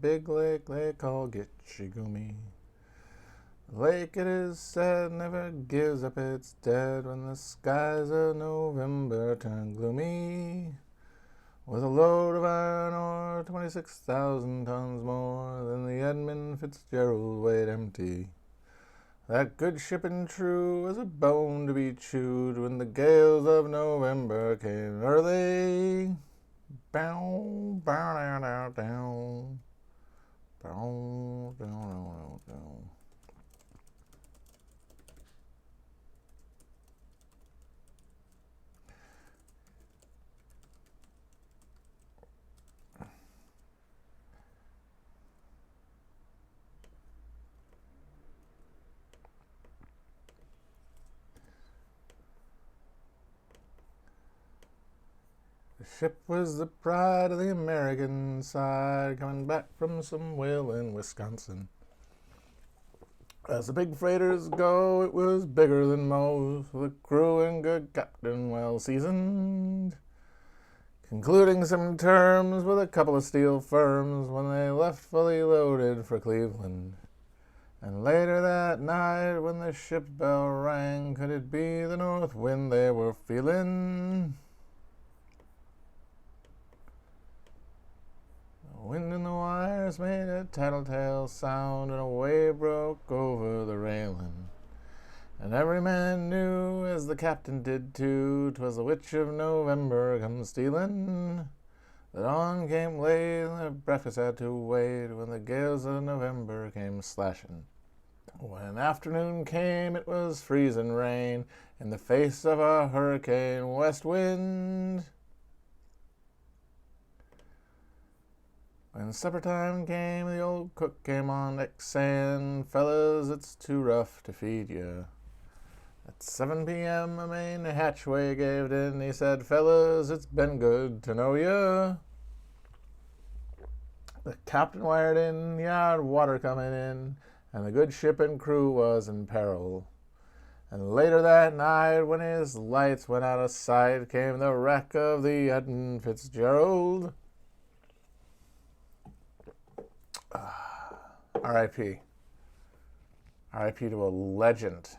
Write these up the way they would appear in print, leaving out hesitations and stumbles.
big lake they call Gitchigumi. The lake, it is said, never gives up its dead when the skies of November turn gloomy. With a load of iron ore 26,000 tons more than the Edmund Fitzgerald weighed empty. That good ship and true was a bone to be chewed when the gales of November came early. Bow, bow, down, down, down. Bow, down, down, down. The ship was the pride of the American side, coming back from some whale in Wisconsin. As the big freighters go, it was bigger than most, with a crew and good captain well seasoned, concluding some terms with a couple of steel firms when they left fully loaded for Cleveland. And later that night, when the ship bell rang, could it be the north wind they were feeling? The wind in the wires made a tattletale sound, and a wave broke over the railing. And every man knew, as the captain did too, 'twas the witch of November come stealing. The dawn came late, and the breakfast had to wait, when the gales of November came slashing. When afternoon came, it was freezing rain, in the face of a hurricane west wind. When supper time came, the old cook came on deck saying, "Fellas, it's too rough to feed you." At 7 p.m. a main hatchway gave in. He said, "Fellas, it's been good to know you." The captain wired in, yard water coming in, and the good ship and crew was in peril. And later that night, when his lights went out of sight, came the wreck of the Edmund Fitzgerald. R.I.P. R.I.P. to a legend.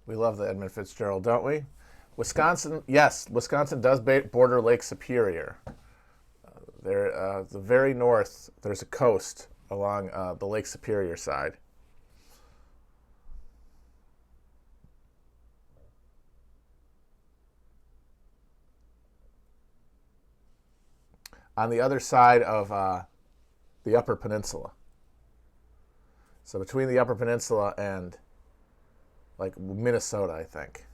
We love the Edmund Fitzgerald, don't we? Wisconsin, yes, Wisconsin does border Lake Superior. The very north, there's a coast along the Lake Superior side. On the other side of the Upper Peninsula. So between the Upper Peninsula and like Minnesota, I think.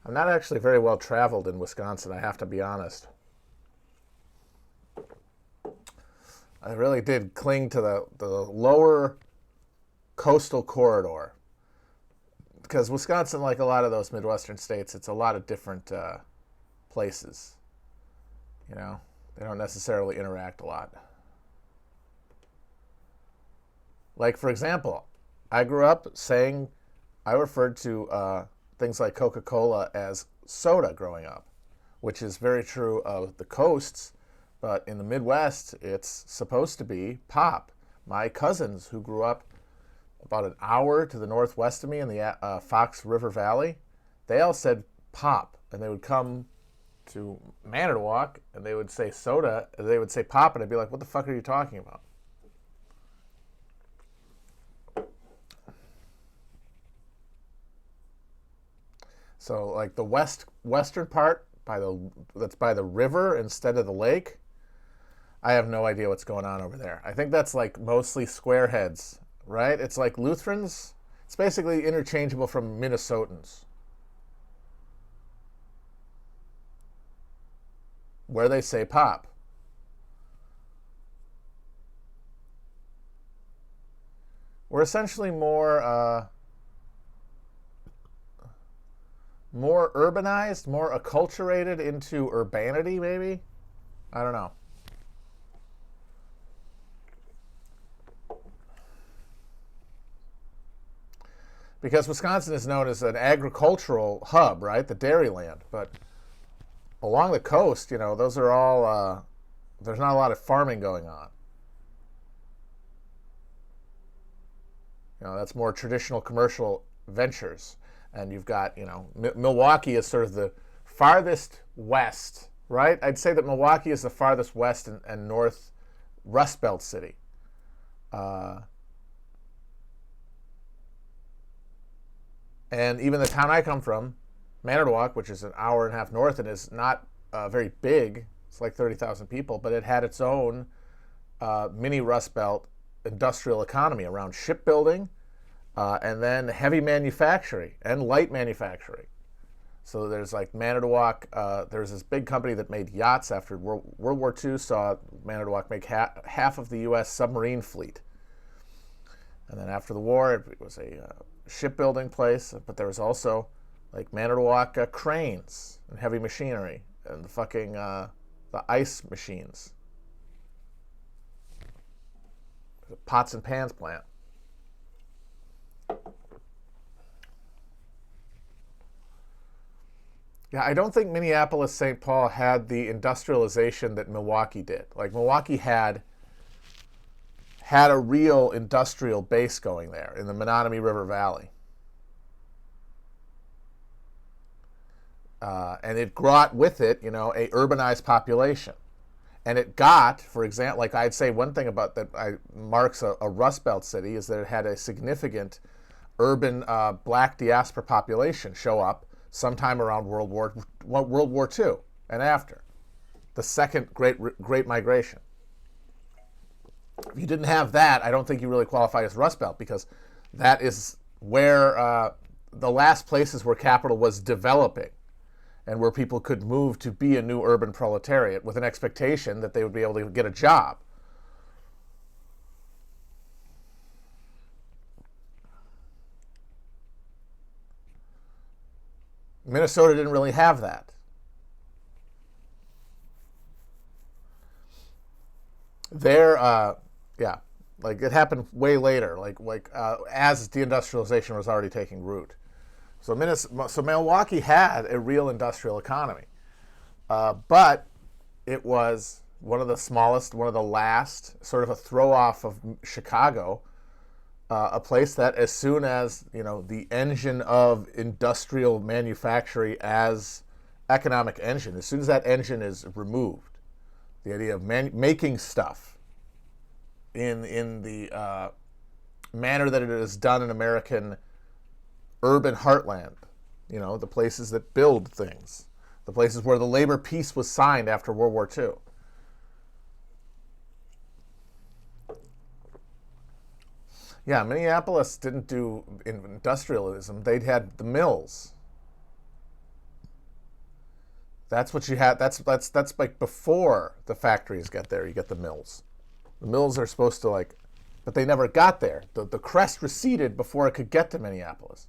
I'm not actually very well traveled in Wisconsin, I have to be honest. I really did cling to the lower coastal corridor. Because Wisconsin, like a lot of those Midwestern states, it's a lot of different places. You know, they don't necessarily interact a lot. Like, for example, I grew up saying, I referred to things like Coca-Cola as soda growing up, which is very true of the coasts, but in the Midwest, it's supposed to be pop. My cousins who grew up about an hour to the northwest of me in the Fox River Valley, they all said pop, and they would come to Manitowoc, and they would say soda, and they would say pop, and I'd be like, what the fuck are you talking about? So, like the western part, that's by the river instead of the lake, I have no idea what's going on over there. I think that's like mostly squareheads, right? It's like Lutherans. It's basically interchangeable from Minnesotans, where they say pop. We're essentially more urbanized, more acculturated into urbanity, maybe? I don't know. Because Wisconsin is known as an agricultural hub, right? The dairy land. But along the coast, those are all, there's not a lot of farming going on. That's more traditional commercial ventures. And you've got, Milwaukee is sort of the farthest west, right? I'd say that Milwaukee is the farthest west and north Rust Belt city. And even the town I come from, Manitowoc, which is an hour and a half north and is not very big, it's like 30,000 people, but it had its own mini Rust Belt industrial economy around shipbuilding and then heavy manufacturing and light manufacturing. So there's like Manitowoc, there's this big company that made yachts after World War II, saw Manitowoc make half of the U.S. submarine fleet. And then after the war, it was a shipbuilding place, but there was also like Manitowoc cranes and heavy machinery and the ice machines. The pots and pans plant. Yeah, I don't think Minneapolis-St. Paul had the industrialization that Milwaukee did. Like Milwaukee had a real industrial base going there in the Menominee River Valley. And it brought with it, a urbanized population. And it got, for example, like I'd say one thing about that marks a Rust Belt city is that it had a significant urban black diaspora population show up sometime around World War II and after, the second Great Migration. If you didn't have that, I don't think you really qualify as Rust Belt, because that is where the last places where capital was developing and where people could move to be a new urban proletariat with an expectation that they would be able to get a job. Minnesota didn't really have that. There, like it happened way later, as deindustrialization was already taking root. So Milwaukee had a real industrial economy, but it was one of the smallest, one of the last, sort of a throw-off of Chicago, a place that as soon as, the engine of industrial manufacturing as economic engine, as soon as that engine is removed, the idea of making stuff in the manner that it is done in American urban heartland, the places that build things, the places where the labor peace was signed after World War II. Yeah, Minneapolis didn't do industrialism. They'd had the mills. That's what you had. That's like before the factories get there, you get the mills. The mills are supposed to but they never got there. The crest receded before it could get to Minneapolis.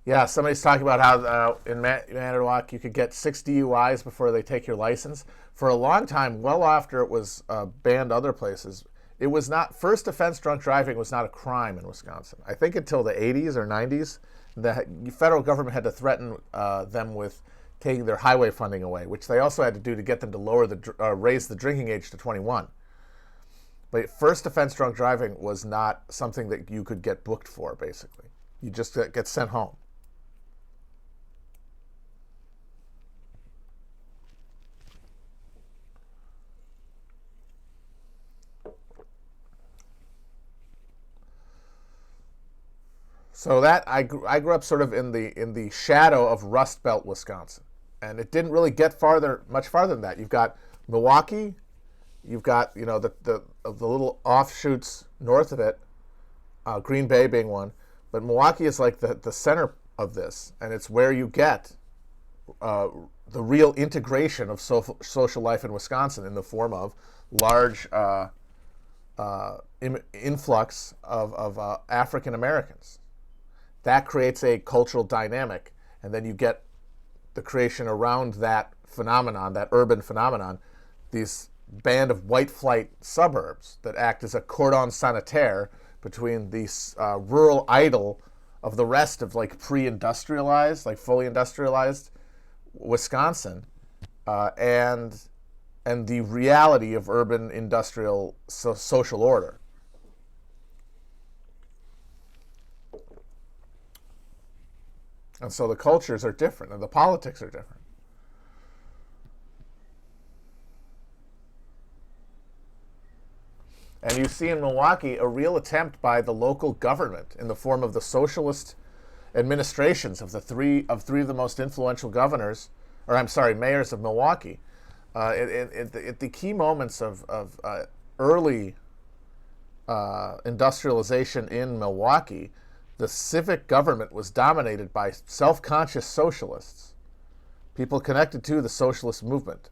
Yeah, somebody's talking about how in Manitowoc you could get 6 DUIs before they take your license. For a long time, well after it was banned other places, it was not, first offense drunk driving was not a crime in Wisconsin. I think until the 80s or 90s, the federal government had to threaten them with taking their highway funding away, which they also had to do to get them to raise the drinking age to 21. But first offense drunk driving was not something that you could get booked for, basically. You just get sent home. So that I grew up sort of in the shadow of Rust Belt, Wisconsin, and it didn't really get much farther than that. You've got Milwaukee, you've got the little offshoots north of it, Green Bay being one, but Milwaukee is like the center of this, and it's where you get the real integration of social life in Wisconsin in the form of large influx of African Americans. That creates a cultural dynamic, and then you get the creation around that phenomenon, that urban phenomenon, these band of white flight suburbs that act as a cordon sanitaire between the rural idyll of the rest of like pre-industrialized, like fully industrialized Wisconsin, and the reality of urban industrial social order. And so the cultures are different and the politics are different. And you see in Milwaukee a real attempt by the local government in the form of the socialist administrations of three of the most influential mayors of Milwaukee. At the key moments of early industrialization in Milwaukee, the civic government was dominated by self-conscious socialists, people connected to the socialist movement,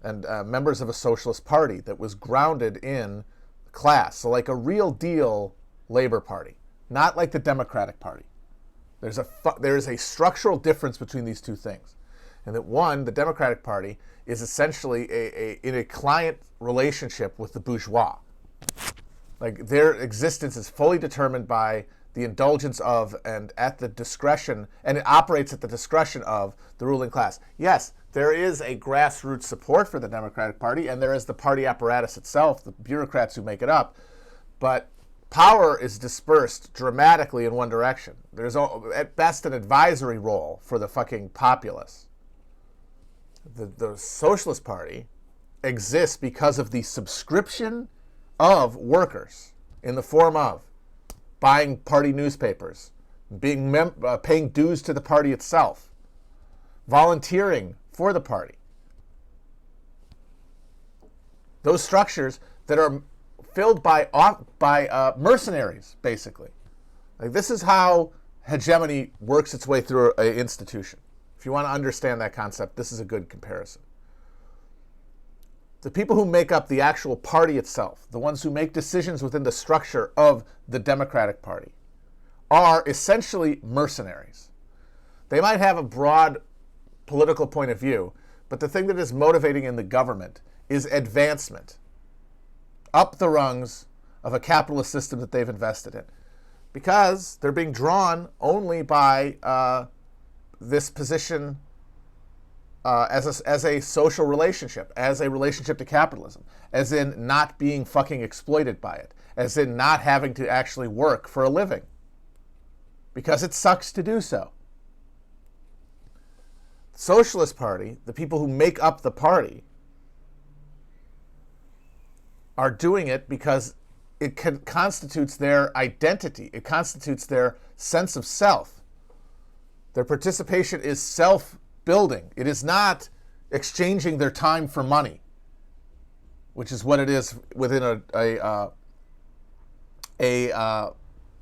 and members of a socialist party that was grounded in class. So like a real deal Labor Party, not like the Democratic Party. There is a structural difference between these two things. And that one, the Democratic Party, is essentially in a client relationship with the bourgeois. Like their existence is fully determined by the indulgence of and at the discretion, and it operates at the discretion of the ruling class. Yes, there is a grassroots support for the Democratic Party, and there is the party apparatus itself, the bureaucrats who make it up, but power is dispersed dramatically in one direction. There's at best an advisory role for the fucking populace. The Socialist Party exists because of the subscription of workers in the form of buying party newspapers, paying dues to the party itself, volunteering for the party. Those structures that are filled by mercenaries, basically. Like this is how hegemony works its way through an institution. If you want to understand that concept, this is a good comparison. The people who make up the actual party itself, the ones who make decisions within the structure of the Democratic Party, are essentially mercenaries. They might have a broad political point of view, but the thing that is motivating in the government is advancement up the rungs of a capitalist system that they've invested in, because they're being drawn only by this position as a social relationship, as a relationship to capitalism, as in not being fucking exploited by it, as in not having to actually work for a living, because it sucks to do so. The Socialist Party, the people who make up the party, are doing it because it constitutes their identity. It constitutes their sense of self. Their participation is self-building. It is not exchanging their time for money, which is what it is within a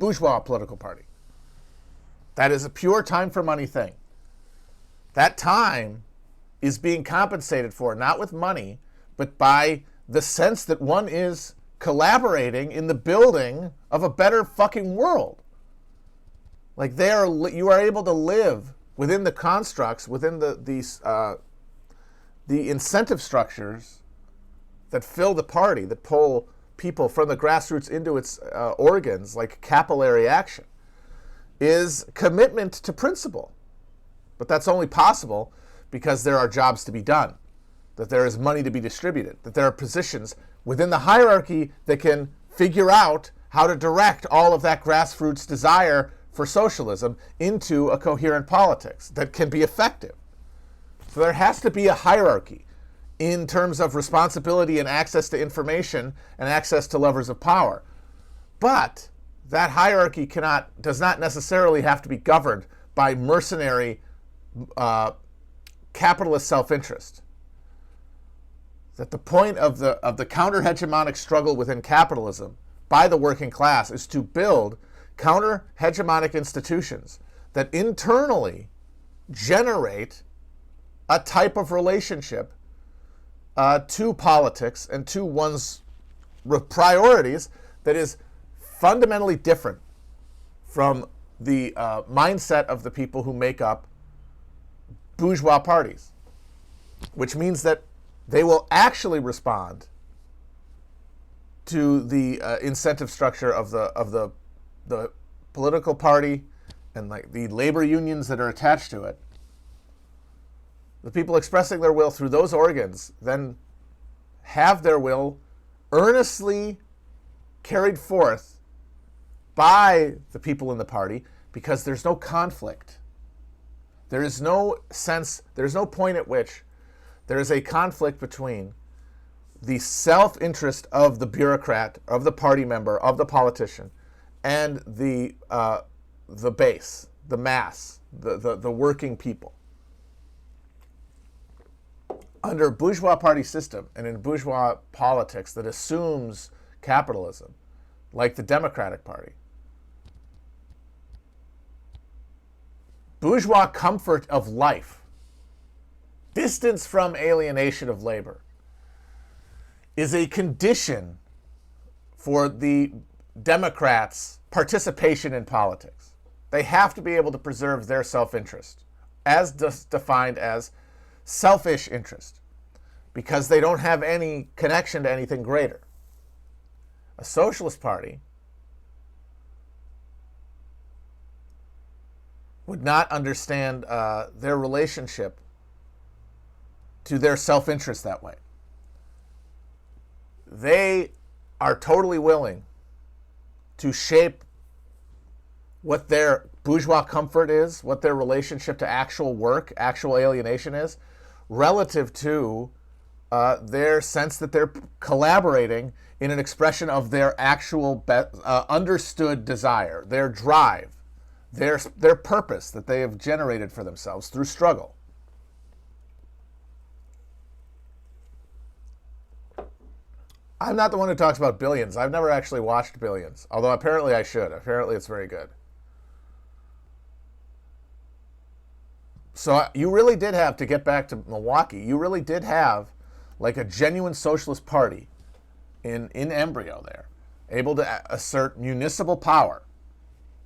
bourgeois political party. That is a pure time for money thing. That time is being compensated for, not with money, but by the sense that one is collaborating in the building of a better fucking world. Like you are able to live within the constructs, within the incentive structures that fill the party, that pull people from the grassroots into its organs, like capillary action, is commitment to principle. But that's only possible because there are jobs to be done, that there is money to be distributed, that there are positions within the hierarchy that can figure out how to direct all of that grassroots desire for socialism into a coherent politics that can be effective. So there has to be a hierarchy in terms of responsibility and access to information and access to levers of power. But that hierarchy does not necessarily have to be governed by mercenary capitalist self-interest. That the point of the counter-hegemonic struggle within capitalism by the working class is to build counter-hegemonic institutions that internally generate a type of relationship to politics and to one's priorities that is fundamentally different from the mindset of the people who make up bourgeois parties, which means that they will actually respond to the incentive structure of the political party and like the labor unions that are attached to it. The people expressing their will through those organs then have their will earnestly carried forth by the people in the party, because there's no conflict. There is no sense, there's no point at which there is a conflict between the self-interest of the bureaucrat, of the party member, of the politician, and the base, the mass, the working people. Under a bourgeois party system and in bourgeois politics that assumes capitalism, like the Democratic Party, bourgeois comfort of life, distance from alienation of labor, is a condition for the Democrats' participation in politics. They have to be able to preserve their self-interest, as defined as selfish interest, because they don't have any connection to anything greater. A socialist party would not understand their relationship to their self-interest that way. They are totally willing to shape what their bourgeois comfort is, what their relationship to actual work, actual alienation is, relative to their sense that they're collaborating in an expression of their actual understood desire, their drive, their purpose that they have generated for themselves through struggle. I'm not the one who talks about Billions. I've never actually watched Billions, although apparently I should. Apparently it's very good. So you really did have, to get back to Milwaukee, you really did have like a genuine socialist party in embryo there, able to assert municipal power,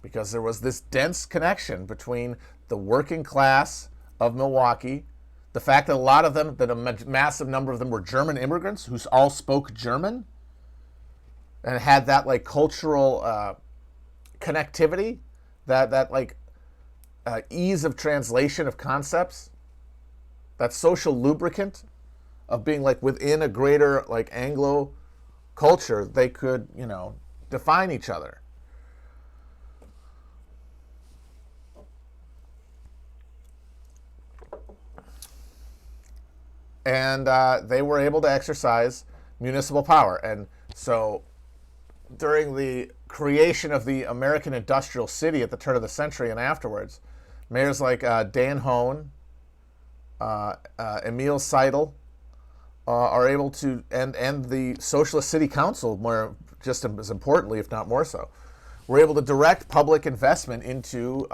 because there was this dense connection between the working class of Milwaukee, the fact that a lot of them, that a massive number of them were German immigrants who all spoke German and had that like cultural connectivity, that like ease of translation of concepts, that social lubricant of being like within a greater like Anglo culture, they could, define each other. And they were able to exercise municipal power. And so during the creation of the American industrial city at the turn of the century and afterwards, mayors like Dan Hone, Emil Seidel, are able to, and the Socialist City Council, more just as importantly, if not more so, were able to direct public investment into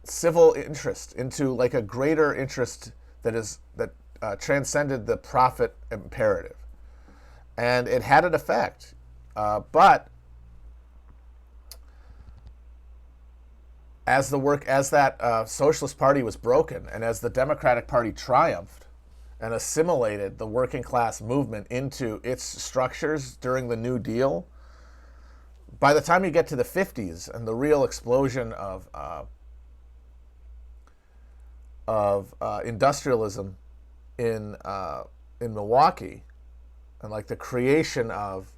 civil interest, into like a greater interest that transcended the profit imperative, and it had an effect. But as that Socialist Party was broken, and as the Democratic Party triumphed and assimilated the working class movement into its structures during the New Deal, by the time you get to the 50s and the real explosion of industrialism in Milwaukee, and like the creation of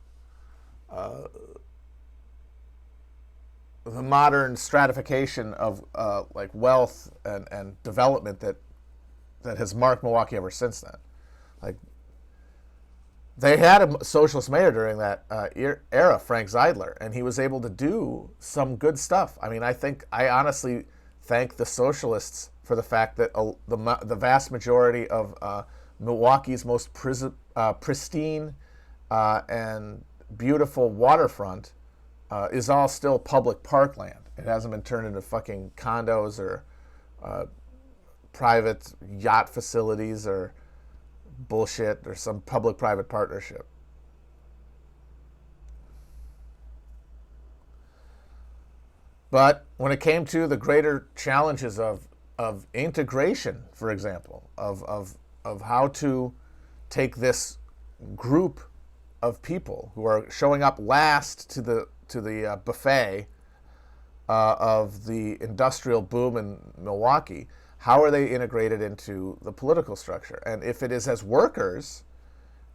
the modern stratification of like wealth and development that has marked Milwaukee ever since then. Like, they had a socialist mayor during that era, Frank Zeidler, and he was able to do some good stuff. I mean, I honestly thank the socialists for the fact that the vast majority of Milwaukee's most pristine and beautiful waterfront is all still public parkland. It hasn't been turned into fucking condos or private yacht facilities or bullshit or some public-private partnership. But when it came to the greater challenges of integration, for example, of how to take this group of people who are showing up last to the buffet of the industrial boom in Milwaukee. How are they integrated into the political structure? And if it is as workers,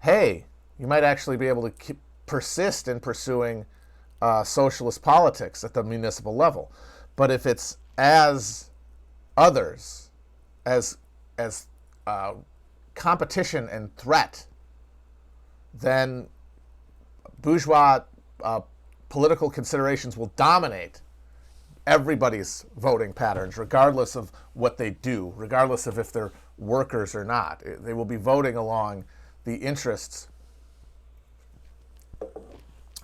hey, you might actually be able to persist in pursuing socialist politics at the municipal level. But if it's as others, as competition and threat, then bourgeois political considerations will dominate everybody's voting patterns, regardless of what they do, regardless of if they're workers or not. They will be voting along the interests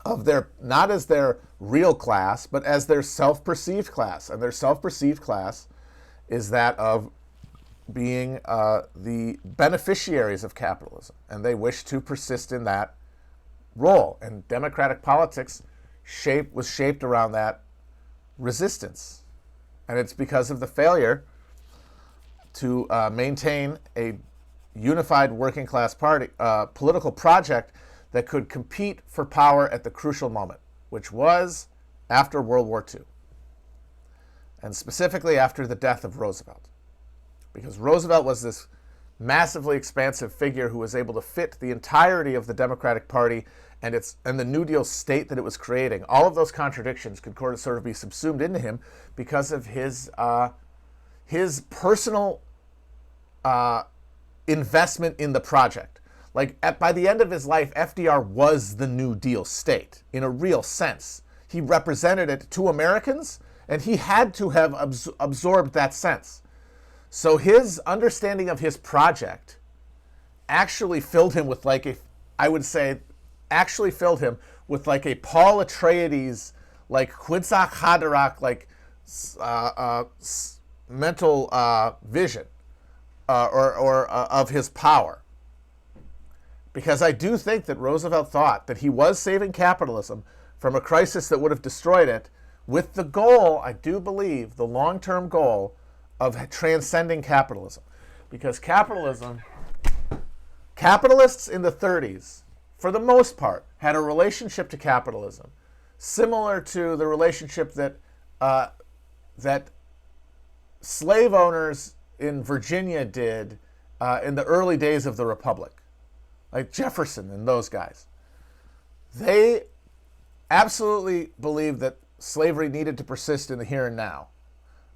of their, not as their real class, but as their self-perceived class. And their self-perceived class is that of being the beneficiaries of capitalism. And they wish to persist in that role. And democratic politics was shaped around that resistance. And it's because of the failure to maintain a unified working class party, political project that could compete for power at the crucial moment, which was after World War II. And specifically after the death of Roosevelt. Because Roosevelt was this massively expansive figure who was able to fit the entirety of the Democratic Party and the New Deal state that it was creating. All of those contradictions could sort of be subsumed into him because of his personal investment in the project. Like, by the end of his life, FDR was the New Deal state in a real sense. He represented it to Americans, and he had to have absorbed that sense. So his understanding of his project actually filled him with like a Paul Atreides, like Kwidzach Haderach, like mental vision of his power. Because I do think that Roosevelt thought that he was saving capitalism from a crisis that would have destroyed it, with the goal, I do believe, the long-term goal of transcending capitalism. Because capitalists in the 30s, for the most part, had a relationship to capitalism similar to the relationship that that slave owners in Virginia did in the early days of the Republic, like Jefferson and those guys. They absolutely believed that slavery needed to persist in the here and now,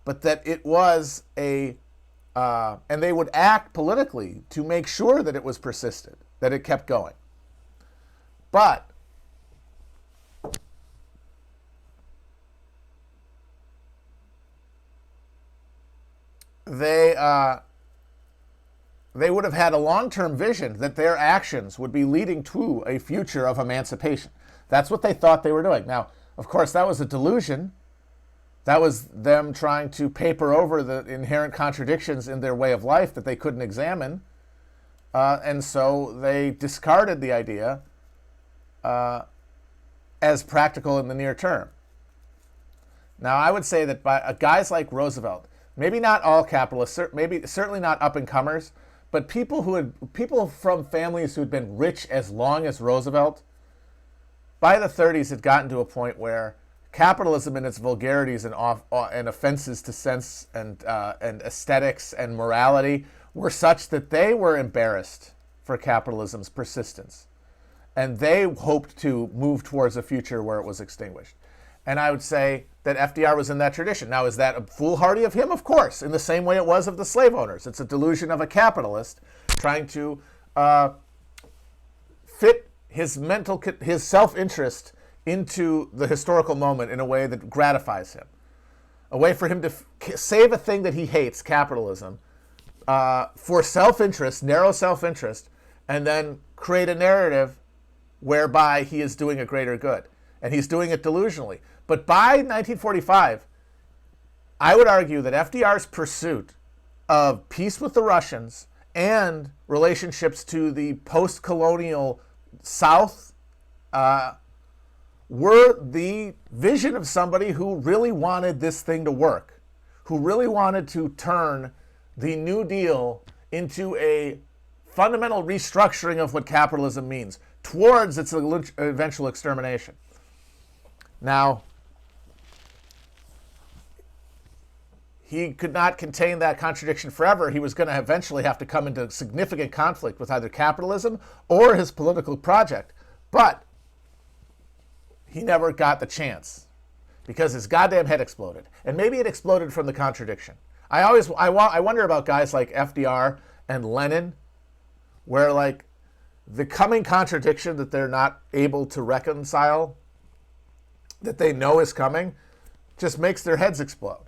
but that it was and they would act politically to make sure that it was persisted, that it kept going. But they would have had a long-term vision that their actions would be leading to a future of emancipation. That's what they thought they were doing. Now, of course, that was a delusion. That was them trying to paper over the inherent contradictions in their way of life that they couldn't examine. And so they discarded the idea as practical in the near term. Now, I would say that by guys like Roosevelt, maybe not all capitalists, certainly not up-and-comers, but people from families who had been rich as long as Roosevelt, by the 30s had gotten to a point where capitalism and its vulgarities and offenses to sense and aesthetics and morality were such that they were embarrassed for capitalism's persistence. And they hoped to move towards a future where it was extinguished. And I would say that FDR was in that tradition. Now, is that foolhardy of him? Of course, in the same way it was of the slave owners. It's a delusion of a capitalist trying to fit his self-interest into the historical moment in a way that gratifies him. A way for him to save a thing that he hates, capitalism, for self-interest, narrow self-interest, and then create a narrative whereby he is doing a greater good. And he's doing it delusionally. But by 1945, I would argue that FDR's pursuit of peace with the Russians and relationships to the post-colonial South were the vision of somebody who really wanted this thing to work, who really wanted to turn the New Deal into a fundamental restructuring of what capitalism means towards its eventual extermination. Now, he could not contain that contradiction forever. He was going to eventually have to come into significant conflict with either capitalism or his political project. But he never got the chance because his goddamn head exploded. And maybe it exploded from the contradiction. I wonder about guys like FDR and Lenin, where like the coming contradiction that they're not able to reconcile, that they know is coming, just makes their heads explode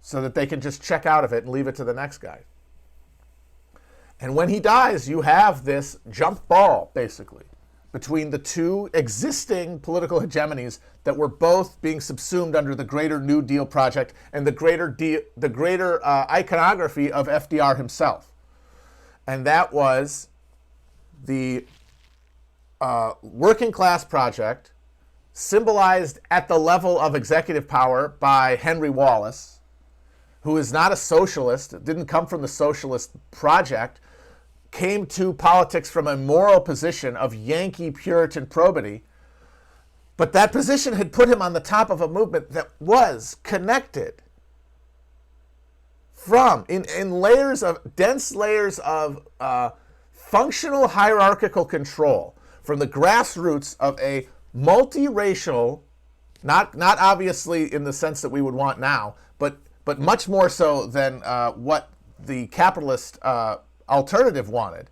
so that they can just check out of it and leave it to the next guy. And when he dies, you have this jump ball, basically, between the two existing political hegemonies that were both being subsumed under the greater New Deal project and the greater iconography of FDR himself. And that was the working class project, symbolized at the level of executive power by Henry Wallace, who is not a socialist, didn't come from the socialist project, came to politics from a moral position of Yankee Puritan probity. But that position had put him on the top of a movement that was connected from, in layers of, dense layers of functional hierarchical control from the grassroots of a multiracial, not obviously in the sense that we would want now, but much more so than what the capitalist alternative wanted.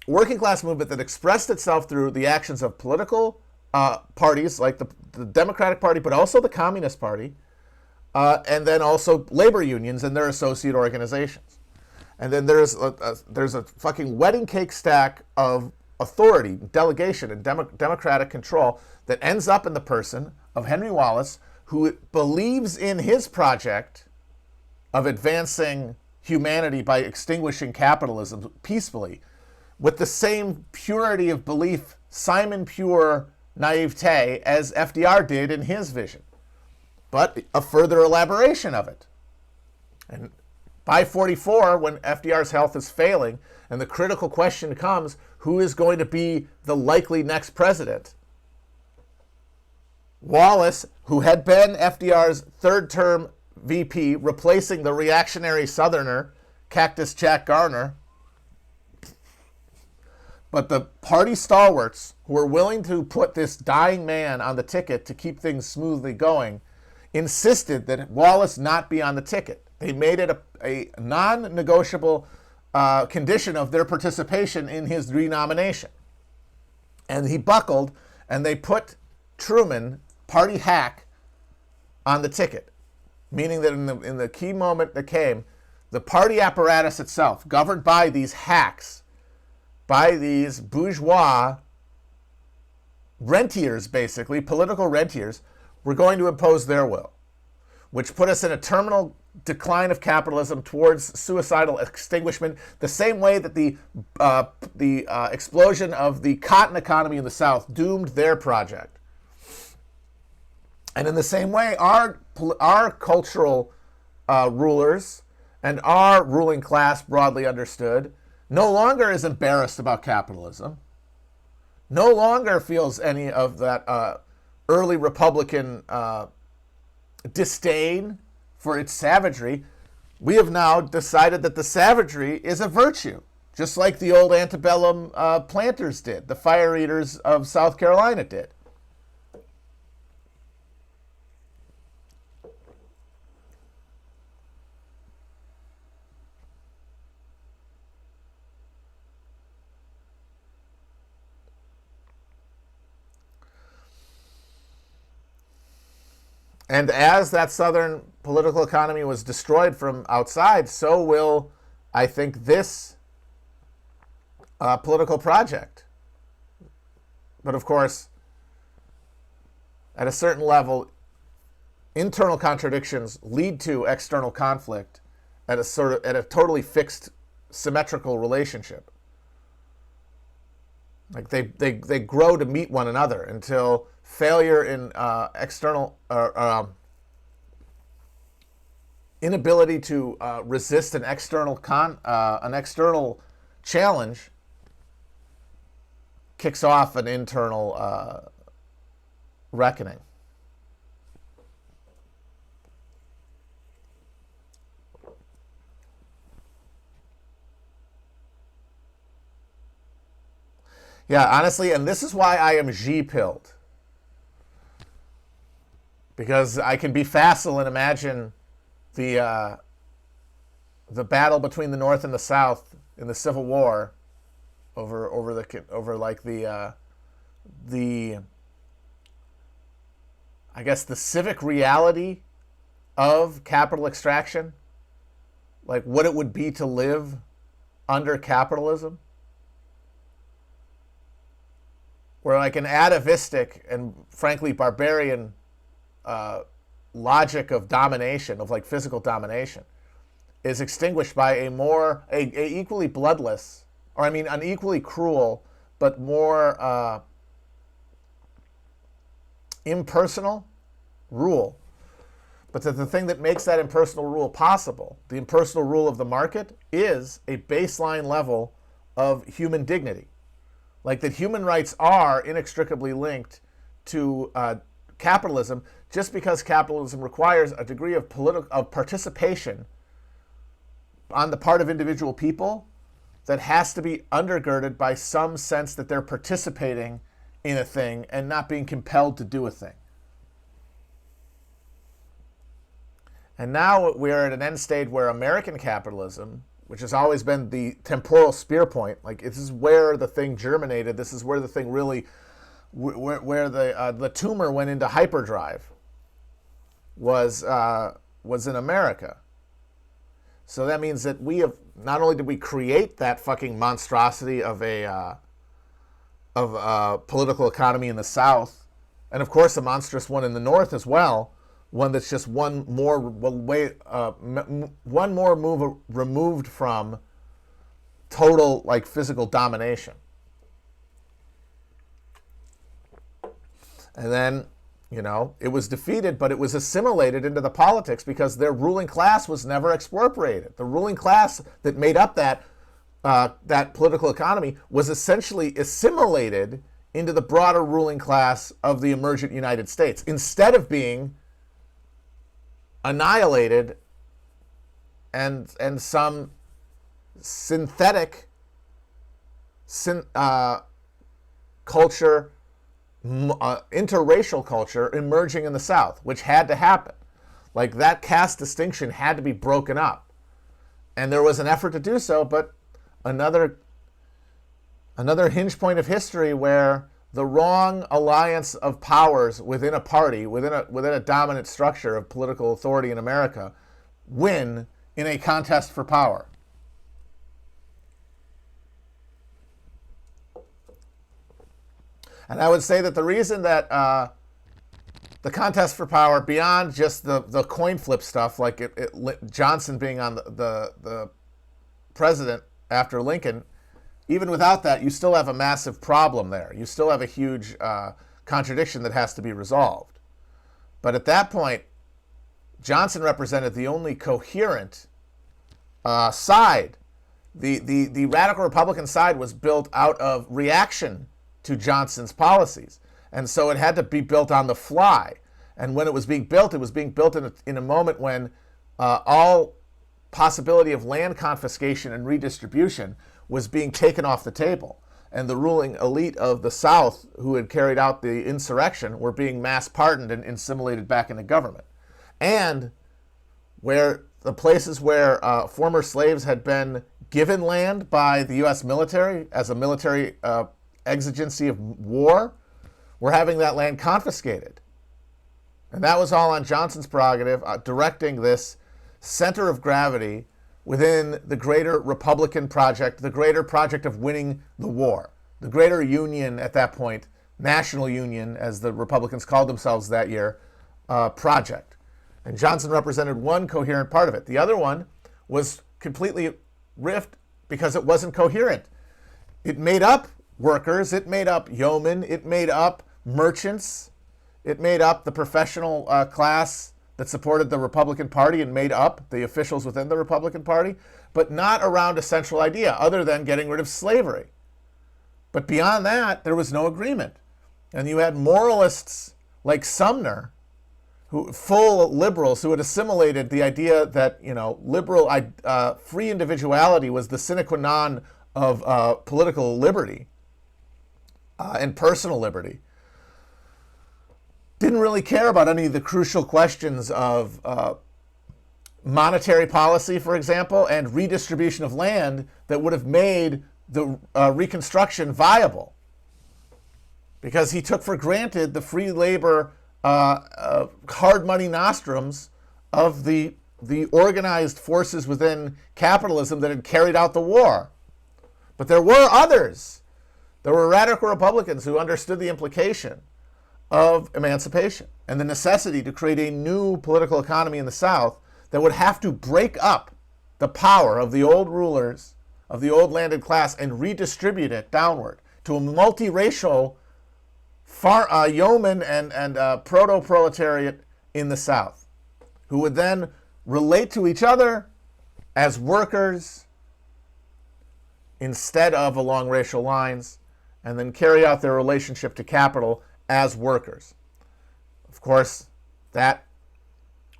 Working class movement that expressed itself through the actions of political parties like the Democratic Party, but also the Communist Party, and then also labor unions and their associate organizations. And then there's a fucking wedding cake stack of authority, delegation, and democratic control that ends up in the person of Henry Wallace, who believes in his project of advancing humanity by extinguishing capitalism peacefully, with the same purity of belief, Simon Pure naivete, as FDR did in his vision, but a further elaboration of it. And by 44, when FDR's health is failing, and the critical question comes, who is going to be the likely next president? Wallace, who had been FDR's third-term VP, replacing the reactionary Southerner, Cactus Jack Garner, but the party stalwarts who were willing to put this dying man on the ticket to keep things smoothly going insisted that Wallace not be on the ticket. They made it a non-negotiable condition of their participation in his renomination. And he buckled, and they put Truman, party hack, on the ticket, meaning that in the key moment that came, the party apparatus itself, governed by these hacks, by these bourgeois rentiers, basically, political rentiers, were going to impose their will, which put us in a terminal decline of capitalism towards suicidal extinguishment, the same way that the explosion of the cotton economy in the South doomed their project. And in the same way, our cultural rulers and our ruling class, broadly understood, no longer is embarrassed about capitalism, no longer feels any of that early Republican disdain for its savagery. We have now decided that the savagery is a virtue, just like the old antebellum planters did, the fire eaters of South Carolina did. And as that Southern political economy was destroyed from outside, so will, I think, this political project. But of course, at a certain level, internal contradictions lead to external conflict at a totally fixed, symmetrical relationship. Like they grow to meet one another until failure in external inability to resist an external challenge kicks off an internal reckoning. Yeah, honestly, and this is why I am G-pilled. Because I can be facile and imagine the battle between the North and the South in the Civil War over the I guess the civic reality of capital extraction, like what it would be to live under capitalism. Where like an atavistic and frankly barbarian logic of domination, of like physical domination, is extinguished by a equally bloodless, or I mean an equally cruel, but more impersonal rule. But the thing that makes that impersonal rule possible, the impersonal rule of the market, is a baseline level of human dignity. Like that human rights are inextricably linked to capitalism, just because capitalism requires a degree of participation on the part of individual people that has to be undergirded by some sense that they're participating in a thing and not being compelled to do a thing. And now we're at an end state where American capitalism, which has always been the temporal spear point, like this is where the thing germinated, this is where the thing really, where the tumor went into hyperdrive, was in America. So that means that we have, not only did we create that fucking monstrosity of a political economy in the South, and of course a monstrous one in the North as well, one that's just one more move removed from total like physical domination. And then, you know, it was defeated, but it was assimilated into the politics because their ruling class was never expropriated. The ruling class that made up that political economy was essentially assimilated into the broader ruling class of the emergent United States, instead of being annihilated and some synthetic culture, interracial culture emerging in the South, which had to happen. Like that caste distinction had to be broken up. And there was an effort to do so, but another hinge point of history where the wrong alliance of powers within a party, within a dominant structure of political authority in America, win in a contest for power. And I would say that the reason that the contest for power, beyond just the coin flip stuff, like Johnson being on the president after Lincoln, even without that, you still have a massive problem there. You still have a huge contradiction that has to be resolved. But at that point, Johnson represented the only coherent side. The radical Republican side was built out of reaction to Johnson's policies. And so it had to be built on the fly. And when it was being built in a moment when all possibility of land confiscation and redistribution was being taken off the table. And the ruling elite of the South, who had carried out the insurrection, were being mass pardoned and assimilated back into government. And where the places where former slaves had been given land by the U.S. military as a military exigency of war, were having that land confiscated. And that was all on Johnson's prerogative, directing this center of gravity within the greater Republican project, the greater project of winning the war, the greater union at that point, national union, as the Republicans called themselves that year, project. And Johnson represented one coherent part of it. The other one was completely riffed because it wasn't coherent. It made up workers, it made up yeomen, it made up merchants, it made up the professional class that supported the Republican Party and made up the officials within the Republican Party, but not around a central idea other than getting rid of slavery. But beyond that, there was no agreement. And you had moralists like Sumner, full liberals who had assimilated the idea that, liberal free individuality was the sine qua non of political liberty and personal liberty. Didn't really care about any of the crucial questions of monetary policy, for example, and redistribution of land that would have made the Reconstruction viable. Because he took for granted the free labor, hard money nostrums of the organized forces within capitalism that had carried out the war. But there were others. There were radical Republicans who understood the implication of emancipation and the necessity to create a new political economy in the South that would have to break up the power of the old rulers, of the old landed class, and redistribute it downward to a multiracial yeoman and proto-proletariat in the South, who would then relate to each other as workers instead of along racial lines, and then carry out their relationship to capital as workers. Of course, that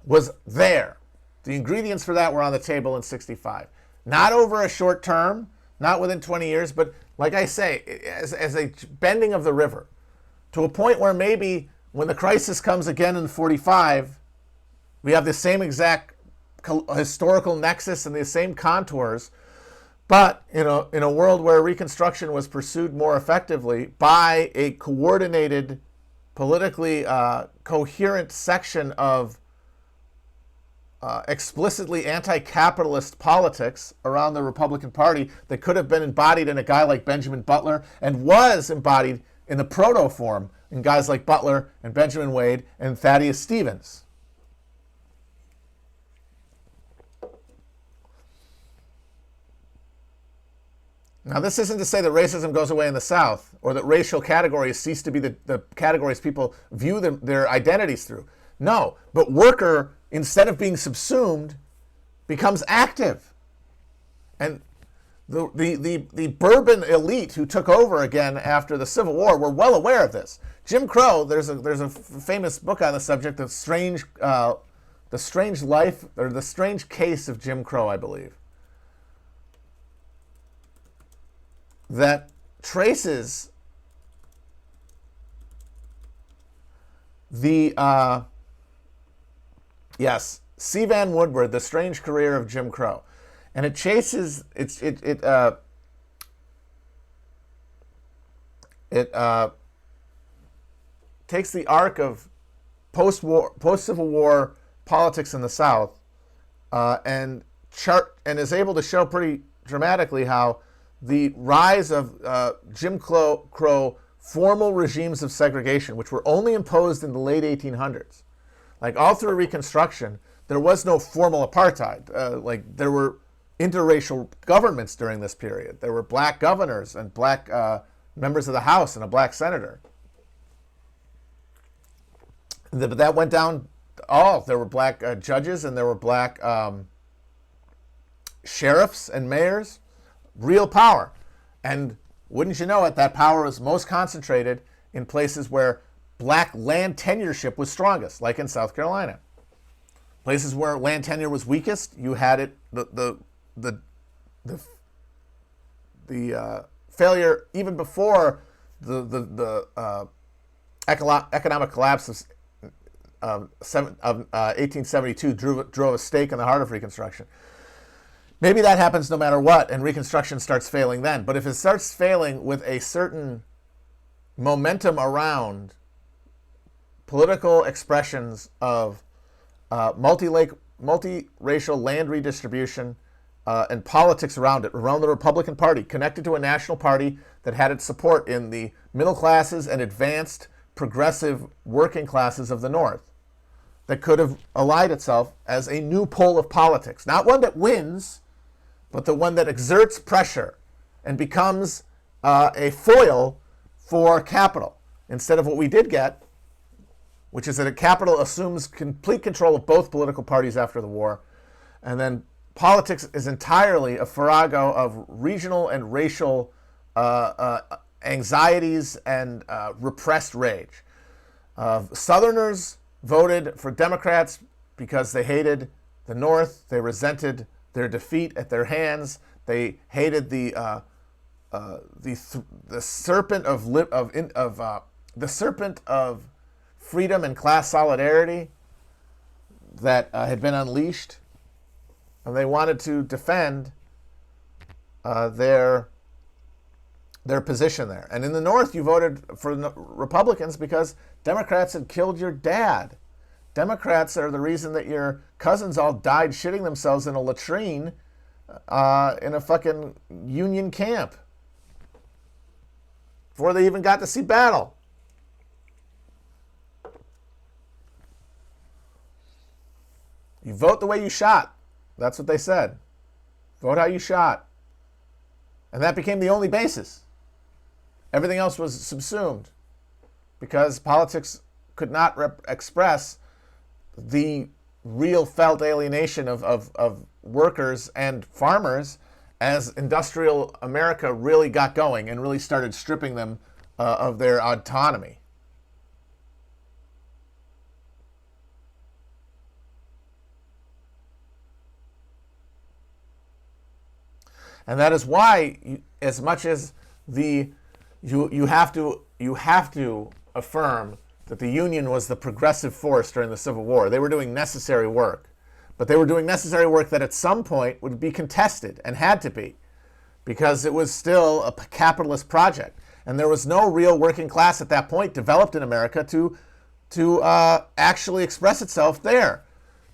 was there. The ingredients for that were on the table in 65. Not over a short term, not within 20 years, but like I say, as a bending of the river, to a point where maybe when the crisis comes again in 45, we have the same exact historical nexus and the same contours, but in a world where Reconstruction was pursued more effectively by a coordinated, politically coherent section of explicitly anti-capitalist politics around the Republican Party that could have been embodied in a guy like Benjamin Butler and was embodied in the proto form in guys like Butler and Benjamin Wade and Thaddeus Stevens. Now, this isn't to say that racism goes away in the South or that racial categories cease to be the categories people view their identities through. No, but worker, instead of being subsumed, becomes active. And the Bourbon elite who took over again after the Civil War were well aware of this. Jim Crow, there's a famous book on the subject, the strange life, or the strange case of Jim Crow, I believe, that traces C. Van Woodward, The Strange Career of Jim Crow. And it chases, it takes the arc of post-Civil War politics in the South and is able to show pretty dramatically how the rise of Jim Crow formal regimes of segregation, which were only imposed in the late 1800s. Like all through Reconstruction, there was no formal apartheid. Like there were interracial governments during this period. There were black governors and black members of the House and a black senator. But that went down there were black judges and there were black sheriffs and mayors. Real power. And wouldn't you know it, that power was most concentrated in places where black land tenureship was strongest, like in South Carolina. Places where land tenure was weakest, you had it the failure even before the economic collapse of 1872 drove a stake in the heart of Reconstruction. Maybe that happens no matter what, and Reconstruction starts failing then. But if it starts failing with a certain momentum around political expressions of multiracial land redistribution and politics around it, around the Republican Party, connected to a national party that had its support in the middle classes and advanced progressive working classes of the North, that could have allied itself as a new pole of politics. Not one that wins, but the one that exerts pressure and becomes a foil for capital. Instead of what we did get which is that a capital assumes complete control of both political parties after the war. And then politics is entirely a farrago of regional and racial anxieties and repressed rage. Southerners voted for Democrats because they hated the North. They resented their defeat at their hands. They hated the serpent of freedom and class solidarity that had been unleashed, and they wanted to defend their position there. And in the North, you voted for Republicans because Democrats had killed your dad. Democrats are the reason that your cousins all died shitting themselves in a latrine in a fucking Union camp before they even got to see battle. You vote the way you shot. That's what they said. Vote how you shot. And that became the only basis. Everything else was subsumed because politics could not express the real felt alienation of workers and farmers as industrial America really got going and really started stripping them of their autonomy. And that is why, as much as you have to affirm that the Union was the progressive force during the Civil War. They were doing necessary work. But they were doing necessary work that at some point would be contested and had to be, because it was still a capitalist project. And there was no real working class at that point developed in America to actually express itself there,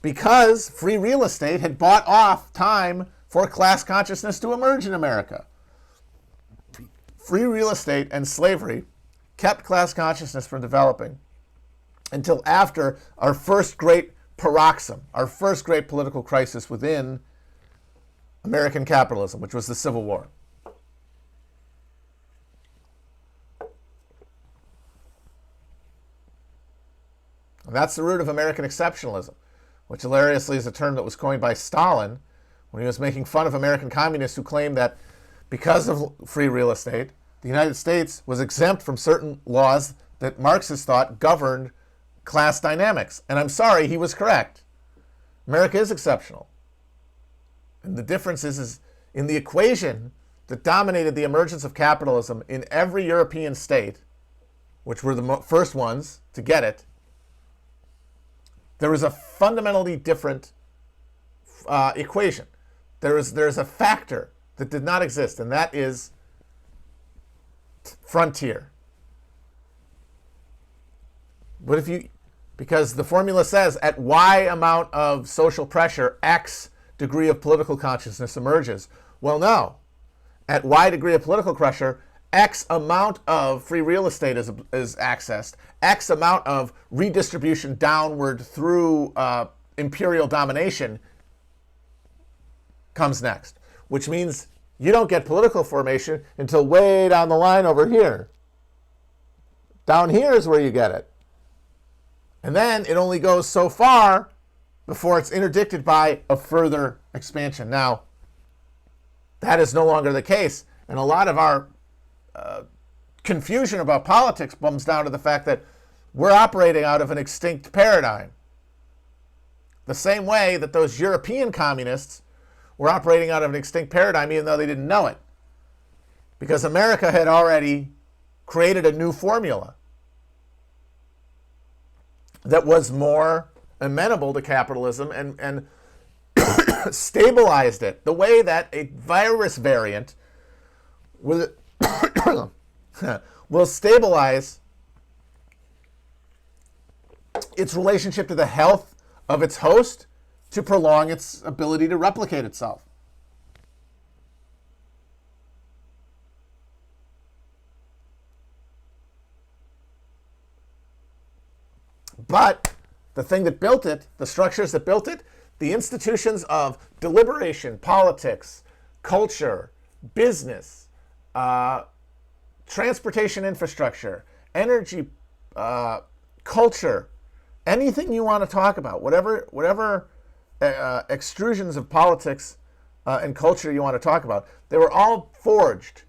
because free real estate had bought off time for class consciousness to emerge in America. Free real estate and slavery kept class consciousness from developing until after our first great paroxysm, our first great political crisis within American capitalism, which was the Civil War. And that's the root of American exceptionalism, which hilariously is a term that was coined by Stalin when he was making fun of American communists who claimed that because of free real estate, the United States was exempt from certain laws that Marxists thought governed class dynamics. And I'm sorry, he was correct. America is exceptional. And the difference is in the equation that dominated the emergence of capitalism in every European state, which were the first ones to get it, there was a fundamentally different equation. There's a factor that did not exist, and that is frontier. But because the formula says at Y amount of social pressure, X degree of political consciousness emerges. Well, no. At Y degree of political pressure, X amount of free real estate is accessed. X amount of redistribution downward through imperial domination comes next, which means you don't get political formation until way down the line over here. Down here is where you get it. And then it only goes so far before it's interdicted by a further expansion. Now, that is no longer the case. And a lot of our confusion about politics comes down to the fact that we're operating out of an extinct paradigm. The same way that those European communists were operating out of an extinct paradigm, even though they didn't know it. Because America had already created a new formula that was more amenable to capitalism and stabilized it the way that a virus variant will stabilize its relationship to the health of its host to prolong its ability to replicate itself. But the thing that built it, the structures that built it, the institutions of deliberation, politics, culture, business, transportation infrastructure, energy, culture, anything you want to talk about, whatever extrusions of politics and culture you want to talk about, they were all forged